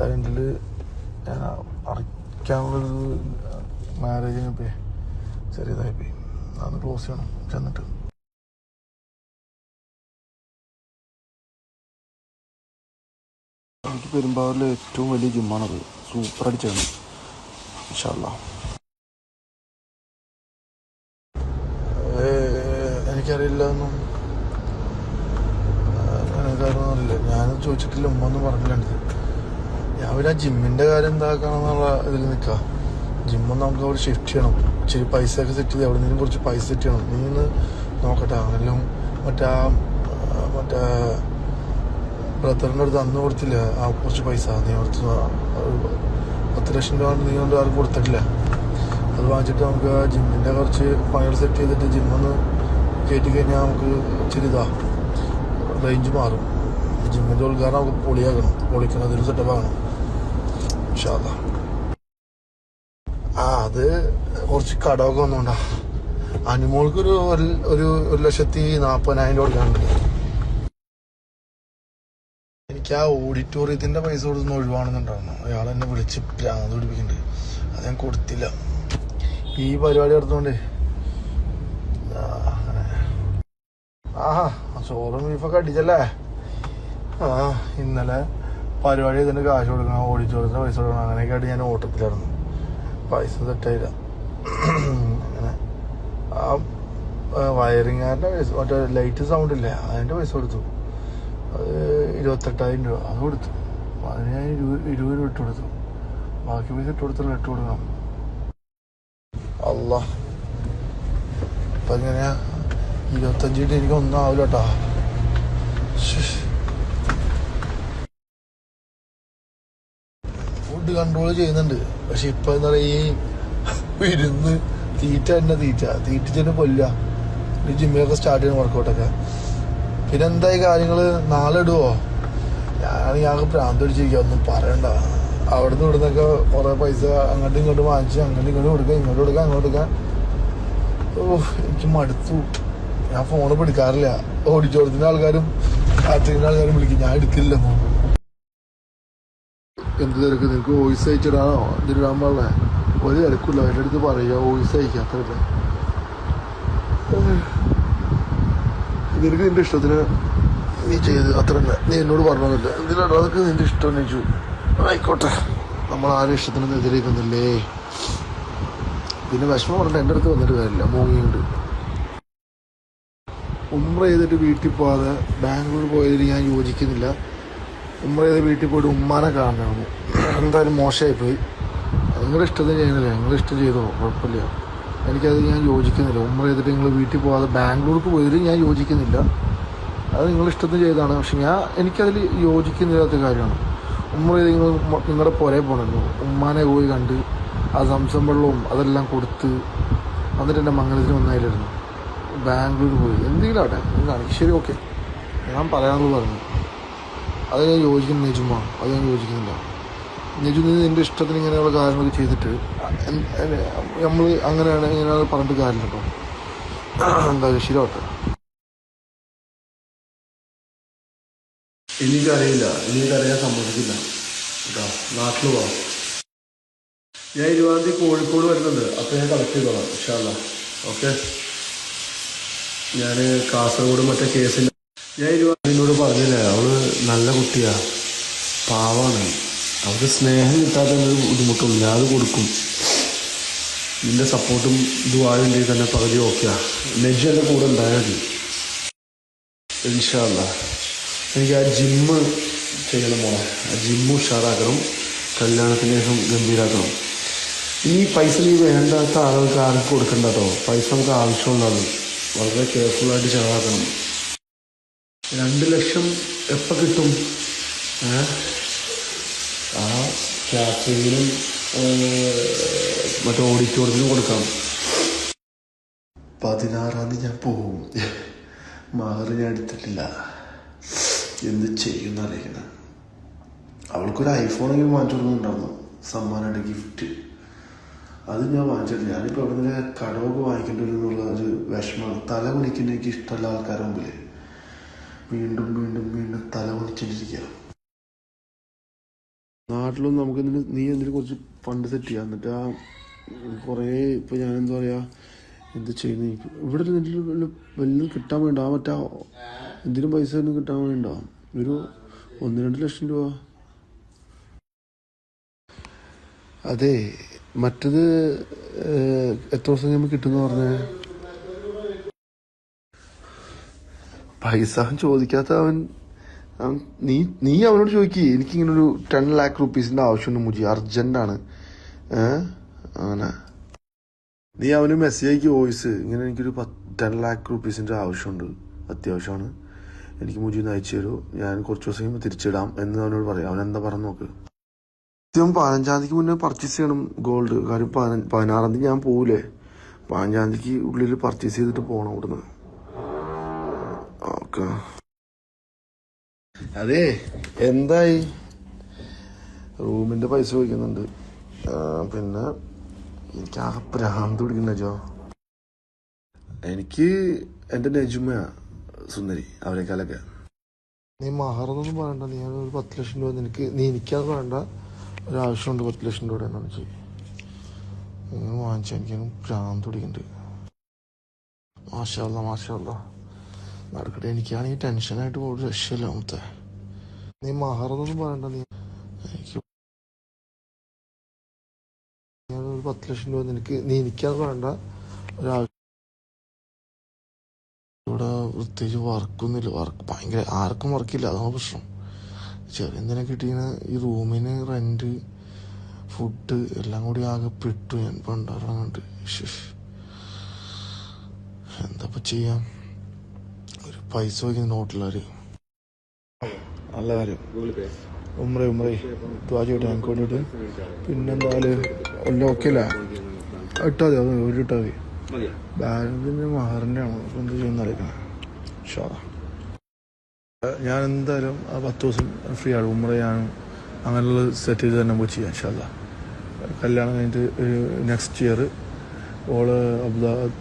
അതിൻ്റെ ഞാൻ അടയ്ക്കാനുള്ളൊരു മാരേജിന് ചെറിയതായിപ്പോയി. അതൊന്ന് ക്ലോസ് ചെയ്യണം ചെന്നിട്ട്. എനിക്ക് പെരുമ്പാവൂരിലെ ഏറ്റവും വലിയ ജിമ്മാണത്. സൂപ്പർ അടിച്ചാണ് ഇൻഷാ അല്ലാ. എനിക്കറിയില്ല ഒന്നും, കാര്യമൊന്നുമില്ല. ഞാനും ചോദിച്ചിട്ടില്ല, ഉമ്മ ഒന്നും പറഞ്ഞില്ല. ഞാൻ പിന്നെ ആ ജിമ്മിൻ്റെ കാര്യം എന്താക്കാണെന്നുള്ള ഇതിൽ നിൽക്കുക. ജിമ്മൊന്ന് നമുക്ക് അവിടെ ഷിഫ്റ്റ് ചെയ്യണം. ഇച്ചിരി പൈസയൊക്കെ സെറ്റ് ചെയ്ത് അവിടെ നിന്നും കുറച്ച് പൈസ സെറ്റ് ചെയ്യണം. നീ ഒന്ന് നോക്കട്ടെ. അങ്ങനെയും മറ്റേ ബ്രദറിൻ്റെ അടുത്ത് അന്ന് കൊടുത്തില്ല ആ കുറച്ച് പൈസ, നീ കൊടുത്ത് 10 ലക്ഷം രൂപ നീ കൊണ്ട് ആരും കൊടുത്തിട്ടില്ല. അത് വാങ്ങിച്ചിട്ട് നമുക്ക് ആ ജിമ്മിൻ്റെ കുറച്ച് പണികൾ സെറ്റ് ചെയ്തിട്ട് ജിമ്മൊന്ന് കയറ്റി കഴിഞ്ഞാൽ നമുക്ക് ഇച്ചിരി റേഞ്ച് മാറും. ജിമ്മിന്റെ ഉദ്ഘാടനം നമുക്ക് പൊളിക്കണം, അതൊരു സെറ്റപ്പാകണം. അത് കുറച്ച് കടമൊക്കെ വന്നോണ്ടാ. അനുമോൾക്ക് ഒരു 1,40,000 കൊടുക്കാനുണ്ട്. എനിക്ക് ആ ഓഡിറ്റോറിയത്തിന്റെ പൈസ കൊടുത്തുന്ന ഒഴിവാണെന്നുണ്ടായിരുന്നു. അയാൾ എന്നെ വിളിച്ച് ഭ്രാന്ത് പിടിപ്പിക്കുന്നുണ്ട്. അത് ഞാൻ കൊടുത്തില്ല. ഈ പരിപാടി നടത്തുകൊണ്ടേ ചോറും ബീഫൊക്കെ അടിച്ചല്ലേ. ഇന്നലെ പരിപാടി ഇതിന് കാശ് കൊടുക്കണം, ഓഡിറ്റോറിയത്തിന് പൈസ കൊടുക്കണം, അങ്ങനെയൊക്കെ ആയിട്ട് ഞാൻ ഓട്ടത്തിലായിരുന്നു. പൈസ തെറ്റായില്ല. അങ്ങനെ ആ വയറിങ്ങാരുടെ പൈസ, മറ്റേ ലൈറ്റ് സൗണ്ട് ഇല്ലേ, അതിന്റെ പൈസ കൊടുത്തു. അത് 28,000 രൂപ അത് കൊടുത്തു. അതിന് ഞാൻ 20 രൂപ ഇട്ട് കൊടുത്തു. ബാക്കി പൈസ ഇട്ട് കൊടുത്തില്ല, ഇട്ട് കൊടുക്കണം. അല്ലാ, അപ്പൊ ഇങ്ങനെയാ 25 ഇട്ട് എനിക്ക് ഒന്നും ആവില്ല കേട്ടാ. ഫുഡ് കൺട്രോൾ ചെയ്യുന്നുണ്ട്. പക്ഷെ ഇപ്പൊ എന്താ പറയാ, ഈ വിരുന്ന് തീറ്റിച്ചെന്നെ കൊല്ല. ജിമ്മിലൊക്കെ സ്റ്റാർട്ട് ചെയ്യുന്ന വർക്കൗട്ടൊക്കെ. പിന്നെ എന്തായി കാര്യങ്ങള്, നാളെ ഇടുവോ? ഞങ്ങൾക്ക് ഭ്രാന്ത് അടിച്ചിരിക്കുക, ഒന്നും പറയണ്ട. അവിടുന്ന് ഇവിടുന്നൊക്കെ കുറെ പൈസ അങ്ങോട്ടും ഇങ്ങോട്ടും വാങ്ങിച്ച് അങ്ങോട്ടും ഇങ്ങോട്ടും കൊടുക്കാം, ഇങ്ങോട്ട് കൊടുക്കാം, അങ്ങോട്ട് കൊടുക്കാം. എനിക്ക് മടുത്തു. ഞാൻ ഫോണ് പിടിക്കാറില്ല. ഓഡിറ്റോറിയത്തിന്റെ ആൾക്കാരും കാറ്ററിംഗിന്റെ ആൾക്കാരും വിളിക്കും, ഞാൻ എടുക്കില്ല ഫോൺ. എന്ത് തിരക്ക്, നിനക്ക് വോയിസ് അയച്ചിടാനോ ഇതിടാൻ പാടില്ല? ഒരു തിരക്കില്ല. എൻ്റെ അടുത്ത് പറയുക വോയിസ് അയക്കുക, അത്രയില്ല. നിനക്ക് നിന്റെ ഇഷ്ടത്തിന് നീ ചെയ്ത് അത്ര തന്നെ. നീ എന്നോട് പറഞ്ഞില്ല എന്തിനാണ് അതൊക്കെ നിന്റെ ഇഷ്ടം. ചോദിച്ചു, ആയിക്കോട്ടെ, നമ്മൾ ആരും ഇഷ്ടത്തിനൊന്നും എതിരേക്കുന്നില്ലേ. പിന്നെ വിഷമം പറഞ്ഞിട്ട് എൻ്റെ അടുത്ത് വന്നിട്ട് കാര്യമില്ല. മൂങ്ങിയുണ്ട്. ഉംറ ചെയ്തിട്ട് വീട്ടിൽ പോകാതെ ബാംഗ്ലൂർ പോയതിൽ ഞാൻ യോജിക്കുന്നില്ല. ഉംറ ചെയ്ത് വീട്ടിൽ പോയിട്ട് ഉമ്മാനെ കാണണമെന്ന് എന്തായാലും മോശമായിപ്പോയി. നിങ്ങളുടെ ഇഷ്ടത്തിന് ചെയ്യുന്നില്ല, നിങ്ങളുടെ ഇഷ്ടം ചെയ്തോ, കുഴപ്പമില്ല. എനിക്കത് ഞാൻ യോജിക്കുന്നില്ല. ഉംറ ചെയ്തിട്ട് നിങ്ങൾ വീട്ടിൽ പോകാതെ ബാംഗ്ലൂർക്ക് പോയതിൽ ഞാൻ യോജിക്കുന്നില്ല. അത് നിങ്ങളുടെ ഇഷ്ടത്തിന് ചെയ്തതാണ്. പക്ഷെ എനിക്കതിൽ യോജിക്കുന്നില്ലാത്ത കാര്യമാണ്. ഉംറ ചെയ്ത് നിങ്ങളുടെ പുറകെ പോകണമല്ലോ. ഉമ്മാനെ പോയി കണ്ട് ആ സംസം വെള്ളവും അതെല്ലാം കൊടുത്ത് എന്നിട്ട് എൻ്റെ മംഗലത്തിന് വന്നായിരുന്നു. ബാംഗ്ലൂർ പോയി എന്തെങ്കിലും ആട്ടെ, എന്താണ് ശരി, ഓക്കെ, ഞാൻ പറയാനുള്ളത് പറഞ്ഞു. അത് ഞാൻ യോജിക്കുന്നു നെജുമ, അത് ഞാൻ യോജിക്കുന്നില്ല. നെജു, നീ നിൻ്റെ ഇഷ്ടത്തിന് ഇങ്ങനെയുള്ള കാര്യങ്ങളൊക്കെ ചെയ്തിട്ട് നമ്മൾ അങ്ങനെയാണ് ഇങ്ങനെയാണ് പറഞ്ഞിട്ട് കാര്യമില്ല കേട്ടോ. എന്തായാലും ശരിയാവട്ടെ. എനിക്കറിയില്ല, എനിക്കറിയാൻ സമ്മതിക്കില്ല കേട്ടോ. നാട്ടിൽ പോവാം. ഞാൻ 20-ാം തീയതി കോഴിക്കോട് വരുന്നുണ്ട്. അപ്പോൾ ഞാൻ കളക്ട് ചെയ്തോളാം ഇൻഷാ അല്ലാ. ഓക്കെ, ഞാൻ കാസർഗോഡ് മറ്റേ കേസിൽ ഞാൻ 20-ാം പറഞ്ഞില്ലേ, അവള് നല്ല കുട്ടിയാ, പാവാണ്. അവൾക്ക് സ്നേഹം കിട്ടാത്ത ഒരു ബുദ്ധിമുട്ടുള്ളൂ. ഞാൻ അത് കൊടുക്കും. നിന്റെ സപ്പോർട്ടും ദുആയുണ്ടെങ്കിൽ തന്നെ പകുതി ഓക്കെയാ. നെജ് എൻ്റെ കൂടെ ഉണ്ടായാൽ മതി ഇൻഷാ അല്ലാ. എനിക്ക് ആ ജിമ്മ് ചെയ്യണം മോളെ. ആ ജിമ്മ് ഉഷാറാക്കണം, കല്യാണത്തിന് ശേഷം ഗംഭീരാക്കണം. ഈ പൈസ നീ വേണ്ടാത്ത ആളുകൾക്ക് ആർക്ക് കൊടുക്കണ്ട കേട്ടോ. പൈസ നമുക്ക് ആവശ്യമുള്ളതാണ്. വളരെ കെയർഫുള്ളായിട്ട് ചിലവാക്കണം. 2 ലക്ഷം എപ്പോൾ കിട്ടും? ആ കാറ്ററിങ്ങിനും മറ്റേ ഓഡിറ്റോറിയത്തിനും കൊടുക്കാം. 16-ാം തീയതി ഞാൻ പോവും. മഹറ് ഞാൻ എടുത്തിട്ടില്ല. എന്ത് ചെയ്യുന്ന അറിയിക്കുന്നത്. അവൾക്കൊരു ഐഫോണെങ്കിലും വാങ്ങിച്ചു കൊടുക്കുന്നുണ്ടായിരുന്നു സമ്മാനമായിട്ട്, ഗിഫ്റ്റ്. അത് ഞാൻ വാങ്ങിച്ചിട്ടില്ല. ഞാനിപ്പോൾ അവിടെ നിന്ന് കടമൊക്കെ വാങ്ങിക്കേണ്ടി വരും എന്നുള്ള ഒരു വിഷമമാണ്. തല കുണിക്കുന്ന എനിക്ക് ഇഷ്ടമല്ല. ആൾക്കാരുടെ മുമ്പിൽ വീണ്ടും വീണ്ടും വീണ്ടും തല കുണിച്ചിട്ടിരിക്കുക. നാട്ടിലൊന്നും നമുക്ക് നീ എന്തിനു കുറച്ച് ഫണ്ട് സെറ്റ് ചെയ്യാം. എന്നിട്ട് ആ കുറേ ഇപ്പോൾ ഞാൻ എന്താ പറയുക, എന്ത് ചെയ്യുന്നു ഇവിടെ നിന്നിട്ട് വല്ലതും കിട്ടാൻ വേണ്ട. ആ മറ്റേ എന്തിനും പൈസ ഒന്നും കിട്ടാൻ വേണ്ട. ഒരു 1-2 ലക്ഷം രൂപ. അതെ, മറ്റത് എത്ര ദിവസം കഴിയുമ്പോൾ കിട്ടുമെന്ന് പറഞ്ഞേ? പൈസ ചോദിക്കാത്ത അവൻ നീ അവനോട് ചോദിക്കേ. എനിക്കിങ്ങനൊരു 10 lakh rupees ആവശ്യമുണ്ട് മുജി, അർജന്റാണ്. അങ്ങനെ നീ അവന് മെസ്സേജ് അയക്കി, വോയിസ് ഇങ്ങനെ എനിക്കൊരു 10 lakh rupees ആവശ്യമുണ്ട്, അത്യാവശ്യമാണ്, എനിക്ക് മുജി ഒന്ന് അയച്ചു തരൂ, ഞാൻ കുറച്ച് ദിവസം കഴിയുമ്പോൾ തിരിച്ചിടാം എന്ന് അവനോട് പറയാം. അവൻ എന്താ പറഞ്ഞു നോക്ക്. 15-ാം തീയതിക്ക് മുന്നേ പർച്ചേസ് ചെയ്യണം ഗോൾഡ്. കാര്യം 16-ാം തീയതി ഞാൻ പോവില്ലേ. 15-ാം തീയതിക്ക് ഉള്ളിൽ പർച്ചേസ് ചെയ്തിട്ട് പോകണം ഇവിടുന്ന്. ഓക്കെ. അതെ എന്തായി? റൂമിന്റെ പൈസ ചോദിക്കുന്നുണ്ട്. പിന്നെ എനിക്ക് ആ ഭ്രാന്ത് പിടിക്കണ്ട ജോ. എനിക്ക് എൻ്റെ നെജുമയാ സുന്ദരി, അവരെക്കാളൊക്കെ. നീ മഹറൊന്നും പറയണ്ട, നീ ഒരു 10 ലക്ഷം രൂപ നീ എനിക്കത് വേണ്ട, ഒരാവശ്യമുണ്ട് 10 ലക്ഷം രൂപ എന്നാണ് ചെയ്യും. നിങ്ങൾ വാങ്ങിച്ചാൽ എനിക്ക് ഭ്രാന്ത് പിടിക്കുന്നുണ്ട്. മാഷാ നടക്കട്ടെ. എനിക്കാണെങ്കിൽ ടെൻഷനായിട്ട് ഒരു രക്ഷയില്ല. നീ മഹറൊന്നും പറയണ്ട, എനിക്ക് ഒരു 10 ലക്ഷം രൂപ നീ എനിക്കത് വേണ്ട, ഒരാവശ്യം. ഇവിടെ പ്രത്യേകിച്ച് വർക്കൊന്നുമില്ല. വർക്ക് ഭയങ്കര, ആർക്കും വർക്കില്ല, അതാണ് പ്രശ്നം. ചെറിയ എന്തിനാ കിട്ടിയ ഈ റൂമിന് റെന്റ്, ഫുഡ് എല്ലാം കൂടി ആകെ പെട്ടു ഞാൻ പണ്ടാറങ്ങണ്ട്. എന്താ ചെയ്യാം? ഒരു പൈസ വയ്ക്കുന്ന നോട്ടില്ലാര്. നല്ല കാര്യം. ഉമ്രേ ദ്വാജോട്ടെ ഞങ്ങൾക്ക് വേണ്ടിയിട്ട്. പിന്നെന്തായാലും എല്ലാം ഓക്കെ അല്ലേ? ഇട്ടാൽ മതി, അത് ഒരു ഇട്ടാൽ മതി. ബാലൻസിൻ്റെ മഹറിൻ്റെ ആണ്. അപ്പോൾ എന്ത് ചെയ്യുന്ന അറിയിക്കണം. ഞാൻ എന്തായാലും ആ 10 ദിവസം ഫ്രീ ആണ്. ഉമ്രയാണ് അങ്ങനെയുള്ള സെറ്റ് ചെയ്ത് തന്നെ നമുക്ക് ചെയ്യാം. ഇൻഷാല്ലാ കല്യാണം കഴിഞ്ഞിട്ട് നെക്സ്റ്റ് ഇയർ ഓള്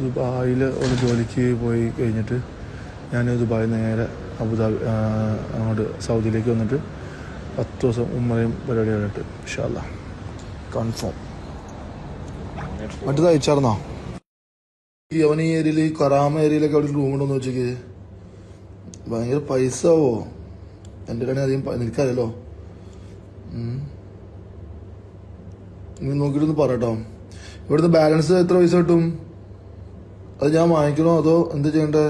ദുബായിൽ ഓള് ജോലിക്ക് പോയി കഴിഞ്ഞിട്ട് ഞാൻ ദുബായിൽ നേരെ അബുദാബി അങ്ങോട്ട് സൗദിയിലേക്ക് വന്നിട്ട് 10 ദിവസം ഉമ്മയും പരിപാടിയായിട്ട് ഇൻഷാല്ലാ കൺഫേം. മറ്റേത് അയച്ചാർന്നോ? അവൻ ഈ ഏരിയയിൽ, ഈ കറാമ ഏരിയയിലൊക്കെ അവിടെ റൂം ഉണ്ടോന്ന് വെച്ചേക്ക്. ഭയങ്കര പൈസ ആവോ? എൻ്റെ കണി അധികം നിനക്കറിയാലോ. നീ നോക്കിയിട്ടൊന്ന് പറയട്ടോ. ഇവിടുന്ന് ബാലൻസ് എത്ര പൈസ കിട്ടും? അത് ഞാൻ വാങ്ങിക്കണോ അതോ എന്ത് ചെയ്യണ്ടേ?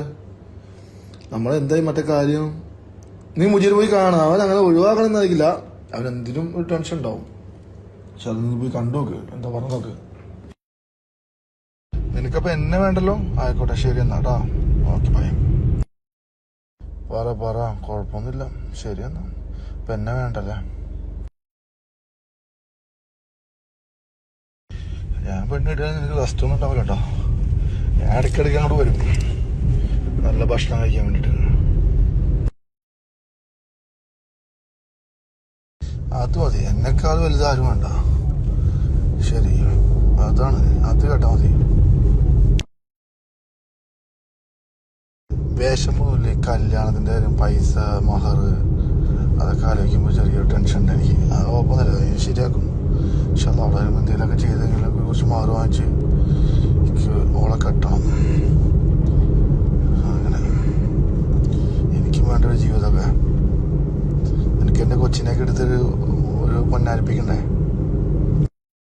നമ്മളെന്തായി മറ്റേ കാര്യം? നീ മുജീർ പോയി കാണാം. അവൻ അങ്ങനെ ഒഴിവാക്കണമെന്ന് അറിയില്ല. അവൻ എന്തിനും ഒരു ടെൻഷൻ ഉണ്ടാവും. പക്ഷെ അത് നീ പോയി കണ്ടു നോക്ക്, എന്താ പറഞ്ഞു നോക്ക്. നിനക്കപ്പോൾ എന്നെ വേണ്ടല്ലോ? ആയിക്കോട്ടെ, ശരി എന്നാട്ടാ. Okay bye. പറ കുഴപ്പമൊന്നുമില്ല. ശരി എന്നാ. ഇപ്പം എന്നെ വേണ്ടല്ലേ? ഞാൻ പെണ്ണിട്ടാൽ നിനക്ക് റെസ്റ്റ് ഒന്നും ഉണ്ടാവില്ല കേട്ടോ. ഞാൻ ഇടയ്ക്കിടയ്ക്ക് അങ്ങോട്ട് വരും നല്ല ഭക്ഷണം കഴിക്കാൻ വേണ്ടിയിട്ട്. അത് മതി, എന്നെക്കാൾ വലുതാരും വേണ്ട. ശരി, അതാണ്, അത് കേട്ടാ മതി. വേഷമൊന്നുമില്ല. കല്യാണത്തിൻ്റെ കാര്യം, പൈസ, മഹർ, അതൊക്കെ ആലോചിക്കുമ്പോൾ ചെറിയൊരു ടെൻഷൻ ഉണ്ട് എനിക്ക്. അത് കുഴപ്പമൊന്നുമില്ല, ഞാൻ ശരിയാക്കും. പക്ഷെ അത് അവിടെ എന്തെങ്കിലുമൊക്കെ ചെയ്തെങ്കിലും കുറച്ച് മഹർ വാങ്ങിച്ച് എനിക്ക് ഓളെ കെട്ടണം. അങ്ങനെ എനിക്കും വേണ്ട ഒരു ജീവിതമൊക്കെ. എനിക്ക് എൻ്റെ കൊച്ചിനെയൊക്കെ എടുത്തൊരു പൊന്നാരിപ്പിക്കണ്ടേ?